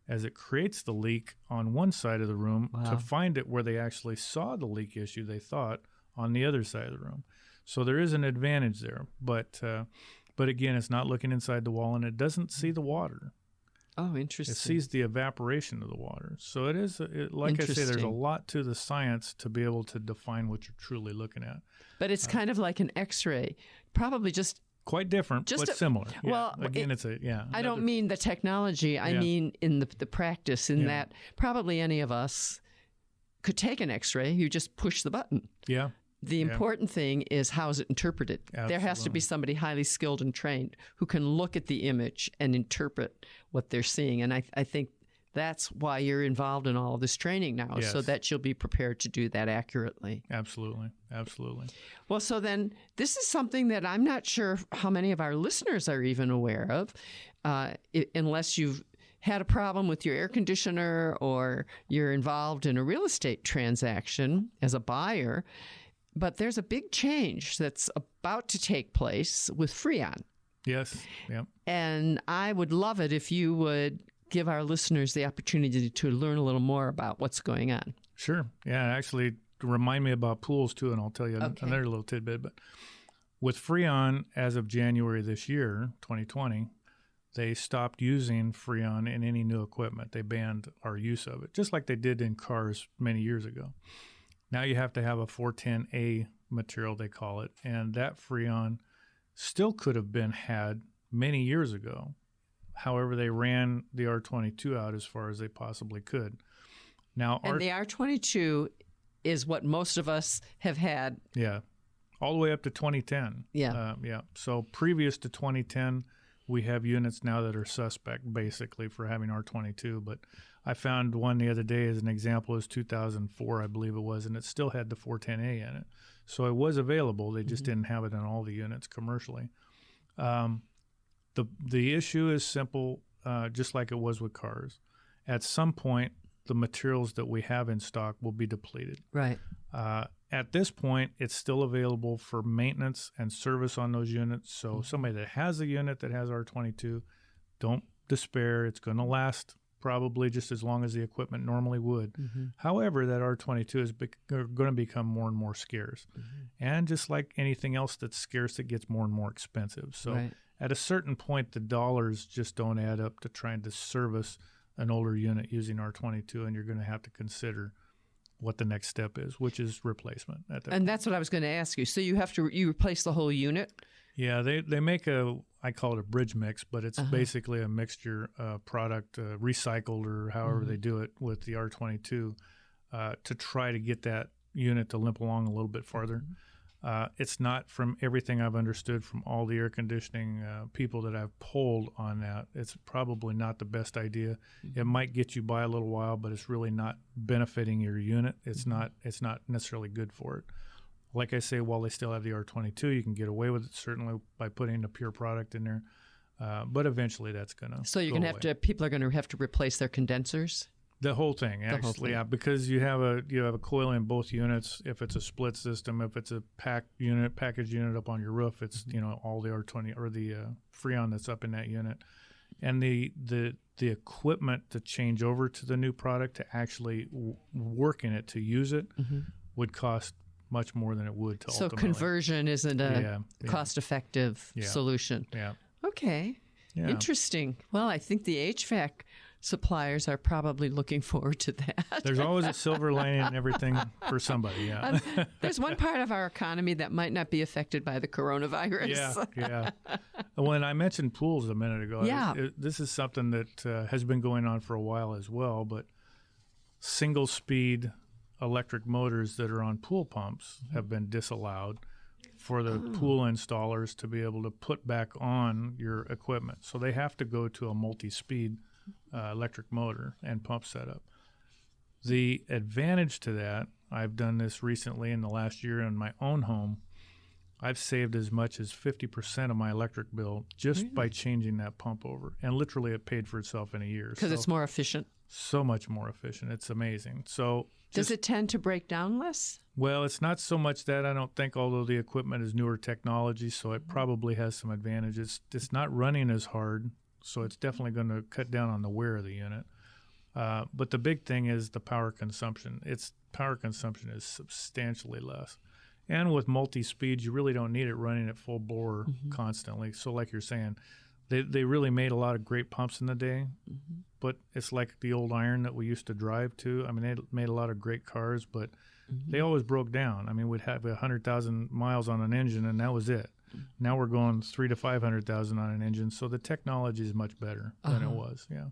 Speaker 3: as it creates the leak on one side of the room, to find it where they actually saw the leak issue, they thought, on the other side of the room. So there is an advantage there. But again, it's not looking inside the wall, and it doesn't see the water.
Speaker 2: Oh, interesting.
Speaker 3: It sees the evaporation of the water. So it is, like I say, there's a lot to the science to be able to define what you're truly looking at.
Speaker 2: But it's kind of like an X-ray, probably just
Speaker 3: quite different, but similar. Yeah.
Speaker 2: Well,
Speaker 3: again,
Speaker 2: I don't mean the technology. I mean in the practice. In that probably any of us could take an X-ray. You just push the button.
Speaker 3: Yeah.
Speaker 2: The important thing is how is it interpreted.
Speaker 3: Absolutely.
Speaker 2: There has to be somebody highly skilled and trained who can look at the image and interpret what they're seeing. And I think that's why you're involved in all of this training now, so that you'll be prepared to do that accurately.
Speaker 3: Absolutely. Absolutely.
Speaker 2: Well, so then this is something that I'm not sure how many of our listeners are even aware of, unless you've had a problem with your air conditioner or you're involved in a real estate transaction as a buyer. But there's a big change that's about to take place with Freon.
Speaker 3: Yes. Yep.
Speaker 2: And I would love it if you would give our listeners the opportunity to learn a little more about what's going on.
Speaker 3: Sure. Yeah, actually remind me about pools too, and I'll tell you another little tidbit. But with Freon, as of January this year, 2020, they stopped using Freon in any new equipment. They banned our use of it, just like they did in cars many years ago. Now you have to have a 410A material, they call it, and that Freon still could have been had many years ago. However, they ran the R22 out as far as they possibly could. Now,
Speaker 2: and the R22 is what most of us have had.
Speaker 3: Yeah, all the way up to 2010.
Speaker 2: Yeah.
Speaker 3: So previous to 2010, we have units now that are suspect, basically, for having R22, but I found one the other day as an example. It was 2004, I believe it was, and it still had the 410A in it. So it was available. They just didn't have it in all the units commercially. The issue is simple, just like it was with cars. At some point, the materials that we have in stock will be depleted.
Speaker 2: Right.
Speaker 3: At this point, it's still available for maintenance and service on those units. So somebody that has a unit that has R22, don't despair. It's going to last probably just as long as the equipment normally would. However, that R22 is going to become more and more scarce. And just like anything else that's scarce, it gets more and more expensive. So at a certain point, the dollars just don't add up to trying to service an older unit using R22, and you're going to have to consider what the next step is, which is replacement.
Speaker 2: And that's what I was going to ask you. So you replace the whole unit?
Speaker 3: Yeah, they make I call it a bridge mix, but it's basically a mixture product, recycled or however they do it with the R22 to try to get that unit to limp along a little bit farther. It's not, from everything I've understood from all the air conditioning people that I've polled on that, it's probably not the best idea. It might get you by a little while, but it's really not benefiting your unit. It's not necessarily good for it. Like I say, while they still have the R22, you can get away with it certainly by putting a pure product in there. But eventually that's going to
Speaker 2: So you're going to have to, people are going to have to replace their condensers?
Speaker 3: The whole thing, actually, yeah, because you have a coil in both units. If it's a split system, if it's a package unit up on your roof, it's all the R20 or the Freon that's up in that unit, and the equipment to change over to the new product to actually work in it to use it would cost much more than it would to ultimately.
Speaker 2: So conversion isn't a cost-effective solution.
Speaker 3: Yeah.
Speaker 2: Okay.
Speaker 3: Yeah.
Speaker 2: Interesting. Well, I think the HVAC suppliers are probably looking forward to that.
Speaker 3: There's always a silver lining in everything for somebody, yeah.
Speaker 2: There's one part of our economy that might not be affected by the coronavirus.
Speaker 3: Yeah. When I mentioned pools a minute ago, this is something that has been going on for a while as well, but single-speed electric motors that are on pool pumps have been disallowed for the pool installers to be able to put back on your equipment. So they have to go to a multi-speed electric motor and pump setup. The advantage to that, I've done this recently in the last year in my own home, I've saved as much as 50% of my electric bill just by changing that pump over. And literally it paid for itself in a year.
Speaker 2: Because it's more efficient?
Speaker 3: So much more efficient. It's amazing. So
Speaker 2: does it tend to break down less?
Speaker 3: Well, it's not so much that, I don't think, although the equipment is newer technology, so it probably has some advantages. It's not running as hard, so it's definitely going to cut down on the wear of the unit. But the big thing is the power consumption. Its power consumption is substantially less. And with multi-speed, you really don't need it running at full bore constantly. So like you're saying, They really made a lot of great pumps in the day, but it's like the old iron that we used to drive to. I mean, they made a lot of great cars, but they always broke down. I mean, we'd have 100,000 miles on an engine, and that was it. Now we're going 300,000 to 500,000 on an engine, so the technology is much better than it was. Yeah.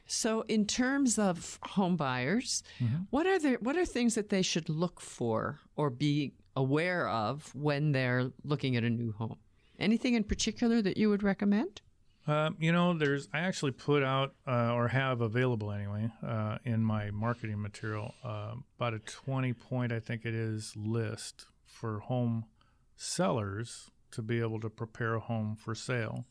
Speaker 2: So, in terms of home buyers, what are things that they should look for or be aware of when they're looking at a new home? Anything in particular that you would recommend?
Speaker 3: I actually put out or have available anyway in my marketing material about a 20-point, I think it is, list for home sellers to be able to prepare a home for sale.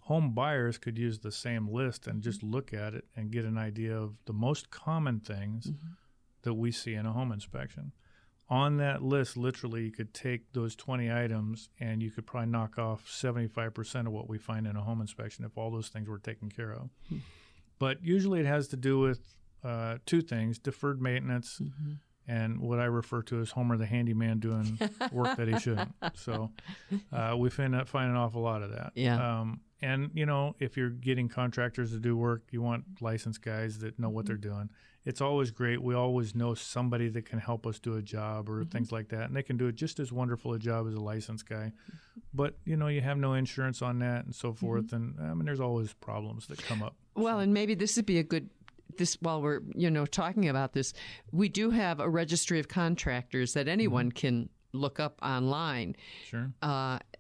Speaker 3: Home buyers could use the same list and just look at it and get an idea of the most common things that we see in a home inspection. On that list, literally, you could take those 20 items and you could probably knock off 75% of what we find in a home inspection if all those things were taken care of. But usually it has to do with two things: deferred maintenance and what I refer to as Homer the handyman doing work that he shouldn't. So we find an awful lot of that.
Speaker 2: Yeah.
Speaker 3: And, if you're getting contractors to do work, you want licensed guys that know what they're doing. It's always great. We always know somebody that can help us do a job or things like that. And they can do it just as wonderful a job as a licensed guy. But, you have no insurance on that and so forth. And, there's always problems that come up.
Speaker 2: Well, and maybe this would be a good... while we're, talking about this, we do have a registry of contractors that anyone can look up online.
Speaker 3: Sure.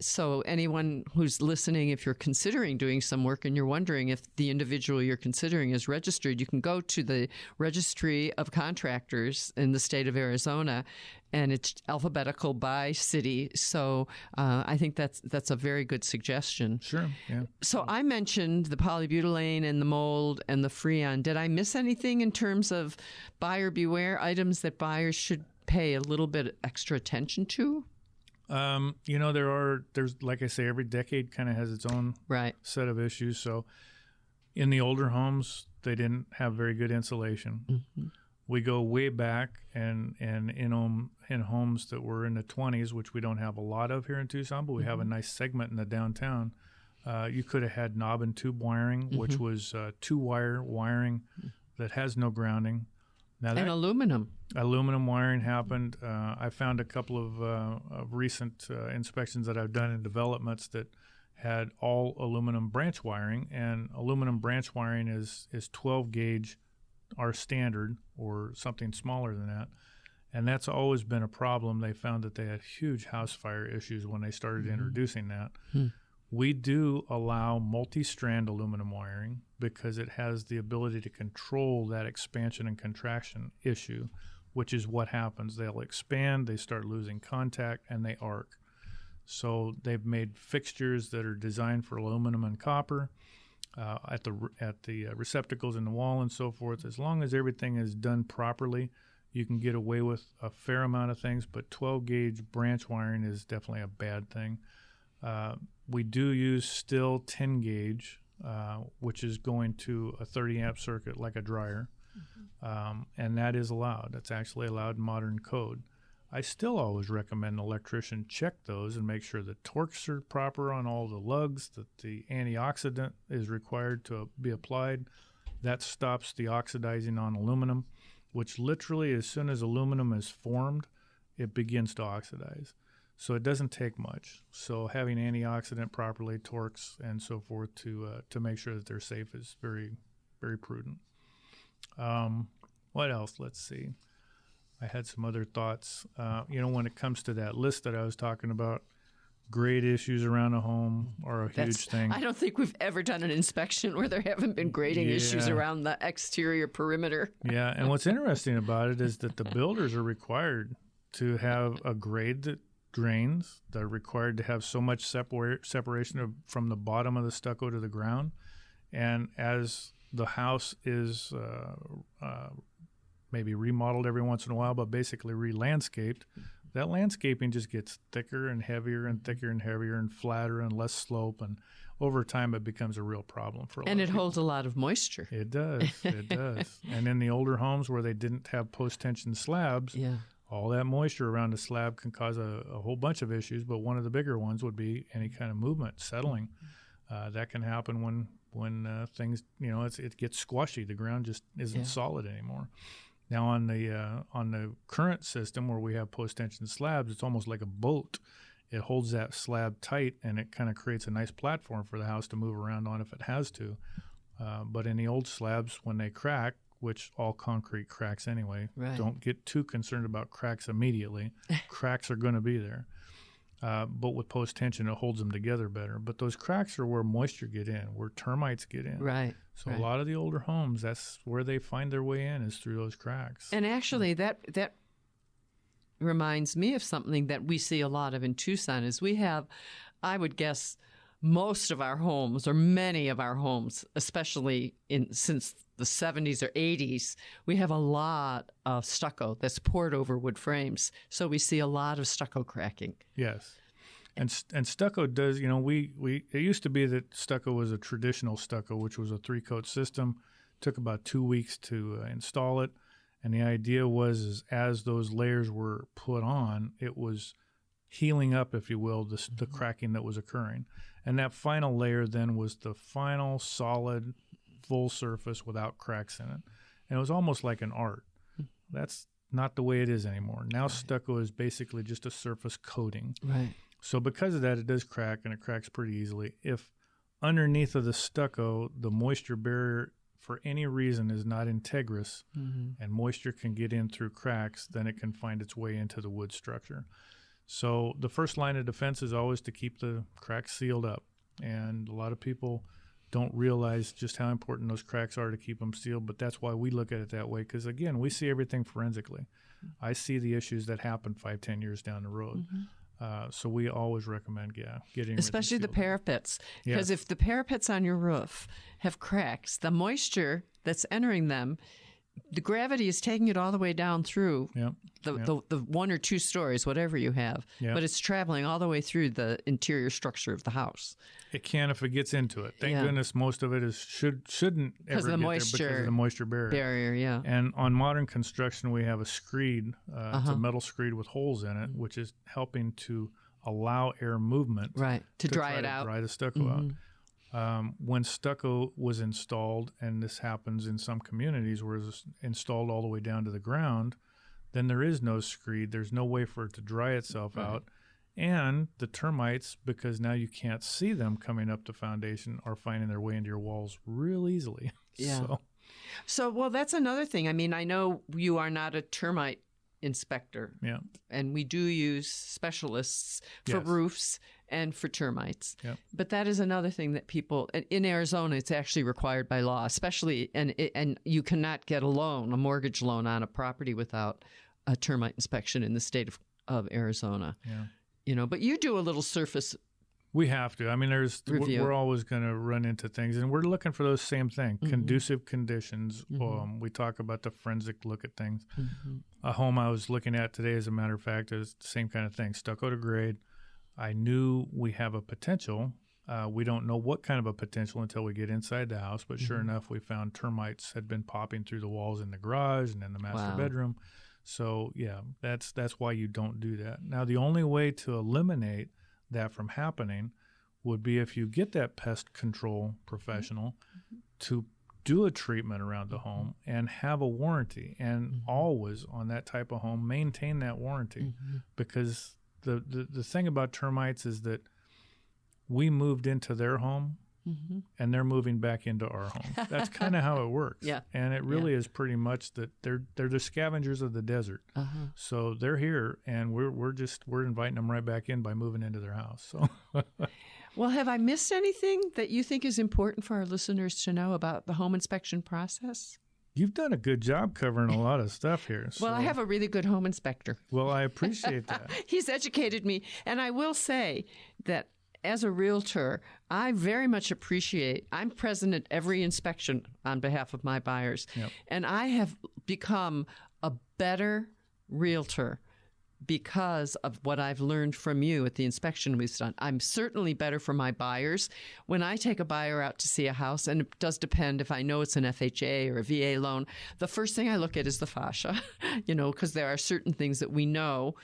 Speaker 2: So anyone who's listening, if you're considering doing some work and you're wondering if the individual you're considering is registered, you can go to the Registry of Contractors in the state of Arizona, and it's alphabetical by city. So I think that's a very good suggestion.
Speaker 3: Sure, yeah.
Speaker 2: So I mentioned the polybutylene and the mold and the Freon. Did I miss anything in terms of buyer beware items that buyers should pay a little bit extra attention to?
Speaker 3: There's, like I say, every decade kind of has its own set of issues. So in the older homes, they didn't have very good insulation. We go way back and in homes that were in the 20s, which we don't have a lot of here in Tucson, but we have a nice segment in the downtown. You could have had knob and tube wiring, which was two-wire wiring that has no grounding. Now
Speaker 2: and aluminum.
Speaker 3: Aluminum wiring happened. I found a couple of recent inspections that I've done in developments that had all aluminum branch wiring, and aluminum branch wiring is 12 gauge, our standard, or something smaller than that. And that's always been a problem. They found that they had huge house fire issues when they started introducing that. We do allow multi-strand aluminum wiring because it has the ability to control that expansion and contraction issue, which is what happens. They'll expand, they start losing contact, and they arc. So they've made fixtures that are designed for aluminum and copper at the receptacles in the wall and so forth. As long as everything is done properly, you can get away with a fair amount of things, but 12-gauge branch wiring is definitely a bad thing. We do use still 10-gauge, which is going to a 30-amp circuit like a dryer, and that is allowed. That's actually allowed in modern code. I still always recommend an electrician check those and make sure the torques are proper on all the lugs, that the antioxidant is required to be applied. That stops the oxidizing on aluminum, which literally as soon as aluminum is formed, it begins to oxidize. So it doesn't take much. So having antioxidant properly, torques, and so forth to make sure that they're safe is very, very prudent. What else? Let's see. I had some other thoughts. When it comes to that list that I was talking about, grade issues around a home are a huge thing.
Speaker 2: I don't think we've ever done an inspection where there haven't been grading issues around the exterior perimeter.
Speaker 3: Yeah, and what's interesting about it is that the builders are required to have a grade that drains. They're required to have so much separation from the bottom of the stucco to the ground. And as the house is maybe remodeled every once in a while, but basically re-landscaped, that landscaping just gets thicker and heavier and thicker and heavier and flatter and less slope. And over time, it becomes a real problem for a lot of people.
Speaker 2: And it holds a lot of moisture.
Speaker 3: It does. It does. And in the older homes where they didn't have post-tension slabs, all that moisture around a slab can cause a whole bunch of issues, but one of the bigger ones would be any kind of movement, settling. That can happen when things, it gets squishy. The ground just isn't solid anymore. Now on the current system where we have post-tension slabs, it's almost like a boat. It holds that slab tight, and it kind of creates a nice platform for the house to move around on if it has to. But in the old slabs, when they crack, which all concrete cracks anyway, don't get too concerned about cracks immediately. Cracks are going to be there. But with post-tension, it holds them together better. But those cracks are where moisture get in, where termites get in.
Speaker 2: Right.
Speaker 3: So a lot of the older homes, that's where they find their way in, is through those cracks.
Speaker 2: And actually, that reminds me of something that we see a lot of in Tucson is we have, I would guess, most of our homes, or many of our homes, especially since the 70s or 80s, we have a lot of stucco that's poured over wood frames. So we see a lot of stucco cracking.
Speaker 3: Yes. And stucco does, it used to be that stucco was a traditional stucco, which was a 3-coat system. Took about 2 weeks to install it. And the idea was as those layers were put on, it was healing up, if you will, the cracking that was occurring. And that final layer then was the final solid, full surface without cracks in it. And it was almost like an art. That's not the way it is anymore. Now stucco is basically just a surface coating.
Speaker 2: Right.
Speaker 3: So because of that, it does crack, and it cracks pretty easily. If underneath of the stucco, the moisture barrier for any reason is not integrous, and moisture can get in through cracks, then it can find its way into the wood structure. So the first line of defense is always to keep the cracks sealed up. And a lot of people don't realize just how important those cracks are to keep them sealed, but that's why we look at it that way, because, again, we see everything forensically. I see the issues that happen 5-10 years down the road. So we always recommend, getting
Speaker 2: especially the parapets, because if the parapets on your roof have cracks, the moisture that's entering them, the gravity is taking it all the way down through the 1 or 2 stories, whatever you have, but it's traveling all the way through the interior structure of the house.
Speaker 3: It can if it gets into it. Thank goodness most of it shouldn't ever get there because of the moisture barrier. And on modern construction, we have a screed. It's a metal screed with holes in it, which is helping to allow air movement
Speaker 2: to dry it out,
Speaker 3: dry the stucco out. When stucco was installed, and this happens in some communities where it's installed all the way down to the ground, then there is no screed. There's no way for it to dry itself out. And the termites, because now you can't see them coming up the foundation, are finding their way into your walls real easily.
Speaker 2: So, well, that's another thing. I mean, I know you are not a termite inspector. And we do use specialists for roofs and for termites. But that is another thing that people in Arizona, it's actually required by law, especially, and you cannot get a mortgage loan on a property without a termite inspection in the state of Arizona. But you do a little surface.
Speaker 3: We have to. I mean, we're always going to run into things, and we're looking for those same things, conducive conditions. We talk about the forensic look at things. A home I was looking at today, as a matter of fact, is the same kind of thing, stucco to grade. I knew we have a potential. We don't know what kind of a potential until we get inside the house, but sure enough, we found termites had been popping through the walls in the garage and in the master bedroom. So, that's why you don't do that. Now, the only way to eliminate that from happening would be if you get that pest control professional to do a treatment around the home and have a warranty, and always on that type of home maintain that warranty, because the thing about termites is that we moved into their home and they're moving back into our home. That's kind of how it works. And it really is pretty much that they're the scavengers of the desert. So they're here, and we're inviting them right back in by moving into their house. So
Speaker 2: Well, have I missed anything that you think is important for our listeners to know about the home inspection process?
Speaker 3: You've done a good job covering a lot of stuff here.
Speaker 2: Well, I have a really good home inspector.
Speaker 3: Well, I appreciate that.
Speaker 2: He's educated me. And I will say that as a realtor, I very much appreciate, I'm present at every inspection on behalf of my buyers. And I have become a better realtor because of what I've learned from you at the inspection we've done. I'm certainly better for my buyers. When I take a buyer out to see a house, and it does depend if I know it's an FHA or a VA loan, the first thing I look at is the fascia, because there are certain things that we know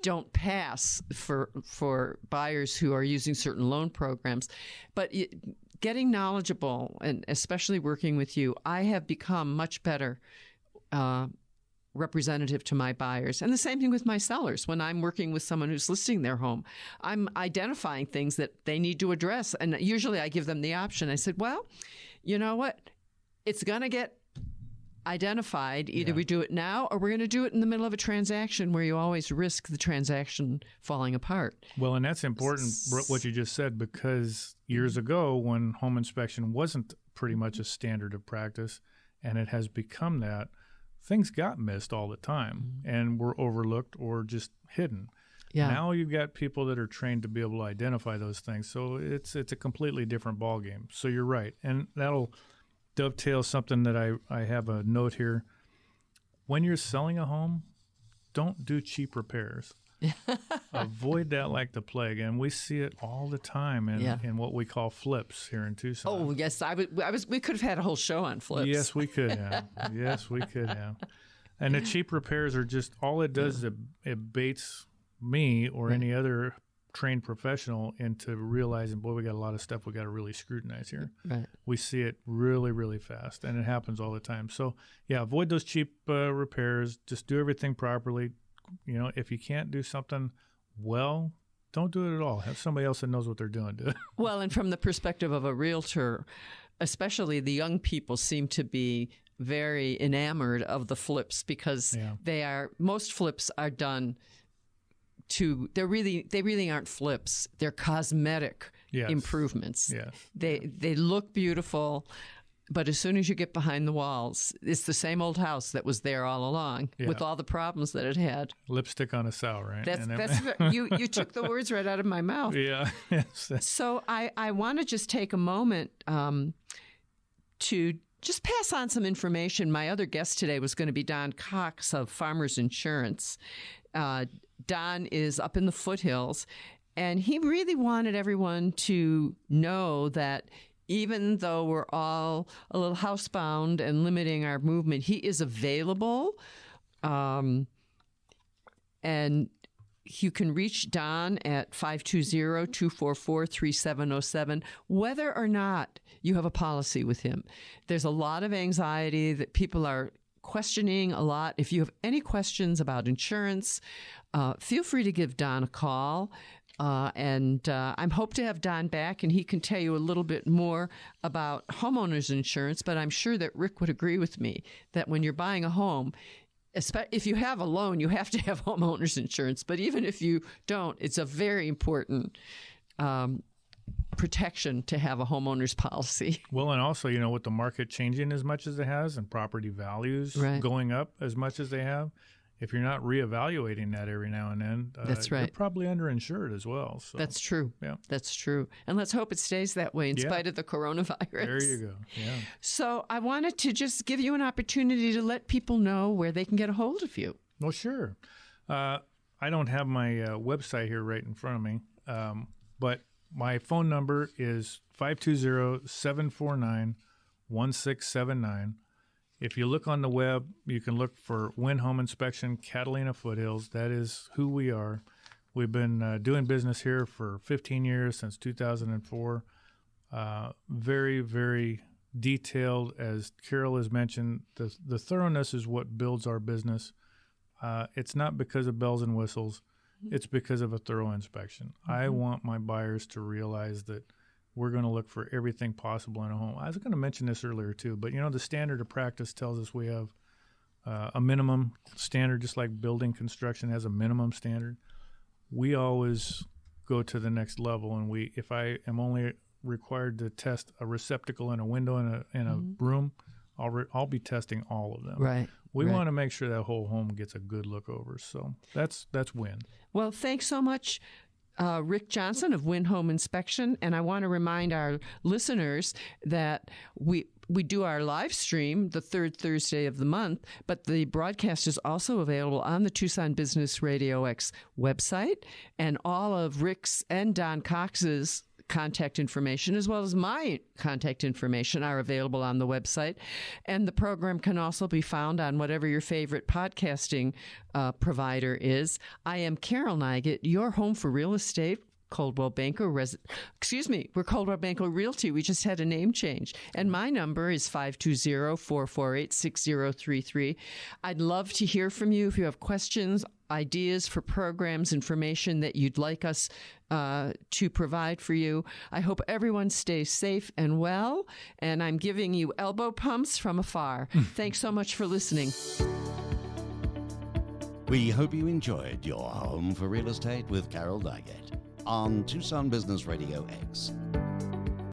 Speaker 2: don't pass for buyers who are using certain loan programs. But getting knowledgeable, and especially working with you, I have become much better representative to my buyers. And the same thing with my sellers. When I'm working with someone who's listing their home, I'm identifying things that they need to address. And usually I give them the option. I said, well, you know what? It's going to get identified. Either we do it now or we're going to do it in the middle of a transaction where you always risk the transaction falling apart.
Speaker 3: Well, and that's important, what you just said, because years ago when home inspection wasn't pretty much a standard of practice, and it has become that, things got missed all the time and were overlooked or just hidden. Yeah. Now you've got people that are trained to be able to identify those things. So it's a completely different ballgame. So you're right. And that'll dovetail something that I have a note here. When you're selling a home, don't do cheap repairs. Avoid that like the plague, and we see it all the time in what we call flips here in Tucson.
Speaker 2: Oh yes, we could have had a whole show on flips.
Speaker 3: Yes, we could have. Yes, we could have. And the cheap repairs are just, all it does is it baits me or any other trained professional into realizing, boy, we got a lot of stuff we got to really scrutinize here. Right. We see it really, really fast, and it happens all the time. So yeah, avoid those cheap repairs. Just do everything properly. You know, if you can't do something well, don't do it at all. Have somebody else that knows what they're doing do it. Well,
Speaker 2: and from the perspective of a realtor, especially the young people seem to be very enamored of the flips because most flips are done they really aren't flips. They're cosmetic improvements. Yes. They look beautiful. But as soon as you get behind the walls, it's the same old house that was there all along with all the problems that it had.
Speaker 3: Lipstick on a sow, right?
Speaker 2: You took the words right out of my mouth.
Speaker 3: Yeah.
Speaker 2: So I want to just take a moment to just pass on some information. My other guest today was going to be Don Cox of Farmers Insurance. Don is up in the foothills, and he really wanted everyone to know that even though we're all a little housebound and limiting our movement, he is available. And you can reach Don at 520-244-3707, whether or not you have a policy with him. There's a lot of anxiety that people are questioning a lot. If you have any questions about insurance, feel free to give Don a call. And I'm hope to have Don back, and he can tell you a little bit more about homeowners insurance. But I'm sure that Rick would agree with me that when you're buying a home, if you have a loan, you have to have homeowners insurance. But even if you don't, it's a very important protection to have a homeowner's policy.
Speaker 3: Well, and also, with the market changing as much as it has and property values going up as much as they have, if you're not reevaluating that every now and then,
Speaker 2: that's right.
Speaker 3: You're probably underinsured as well. So.
Speaker 2: That's true. Yeah, that's true. And let's hope it stays that way in spite of the coronavirus.
Speaker 3: There you go. Yeah.
Speaker 2: So I wanted to just give you an opportunity to let people know where they can get a hold of you.
Speaker 3: Well, sure. I don't have my website here right in front of me, but my phone number is 520-749-1679. If you look on the web, you can look for Wynn Home Inspection, Catalina Foothills. That is who we are. We've been doing business here for 15 years, since 2004. Very, very detailed. As Carol has mentioned, the thoroughness is what builds our business. It's not because of bells and whistles. It's because of a thorough inspection. Mm-hmm. I want my buyers to realize that we're going to look for everything possible in a home. I was going to mention this earlier too, but the standard of practice tells us we have a minimum standard, just like building construction has a minimum standard. We always go to the next level, and if I am only required to test a receptacle and a window in a room, I'll be testing all of them.
Speaker 2: Right.
Speaker 3: We want to make sure that whole home gets a good look over. So that's Wynn.
Speaker 2: Well, thanks so much, Rick Johnson of Wynn Home Inspection. And I want to remind our listeners that we do our live stream the third Thursday of the month, but the broadcast is also available on the Tucson Business RadioX website, and all of Rick's and Don Cox's contact information, as well as my contact information, are available on the website. And the program can also be found on whatever your favorite podcasting provider is. I am Carol Nygett, your home for real estate. Coldwell Banker we're Coldwell Banker Realty. We just had a name change. And my number is 520-448-6033. I'd love to hear from you if you have questions, ideas for programs, information that you'd like us to provide for you. I hope everyone stays safe and well, and I'm giving you elbow pumps from afar. Thanks so much for listening.
Speaker 1: We hope you enjoyed Your Home for Real Estate with Carol Nygett on Tucson Business Radio X.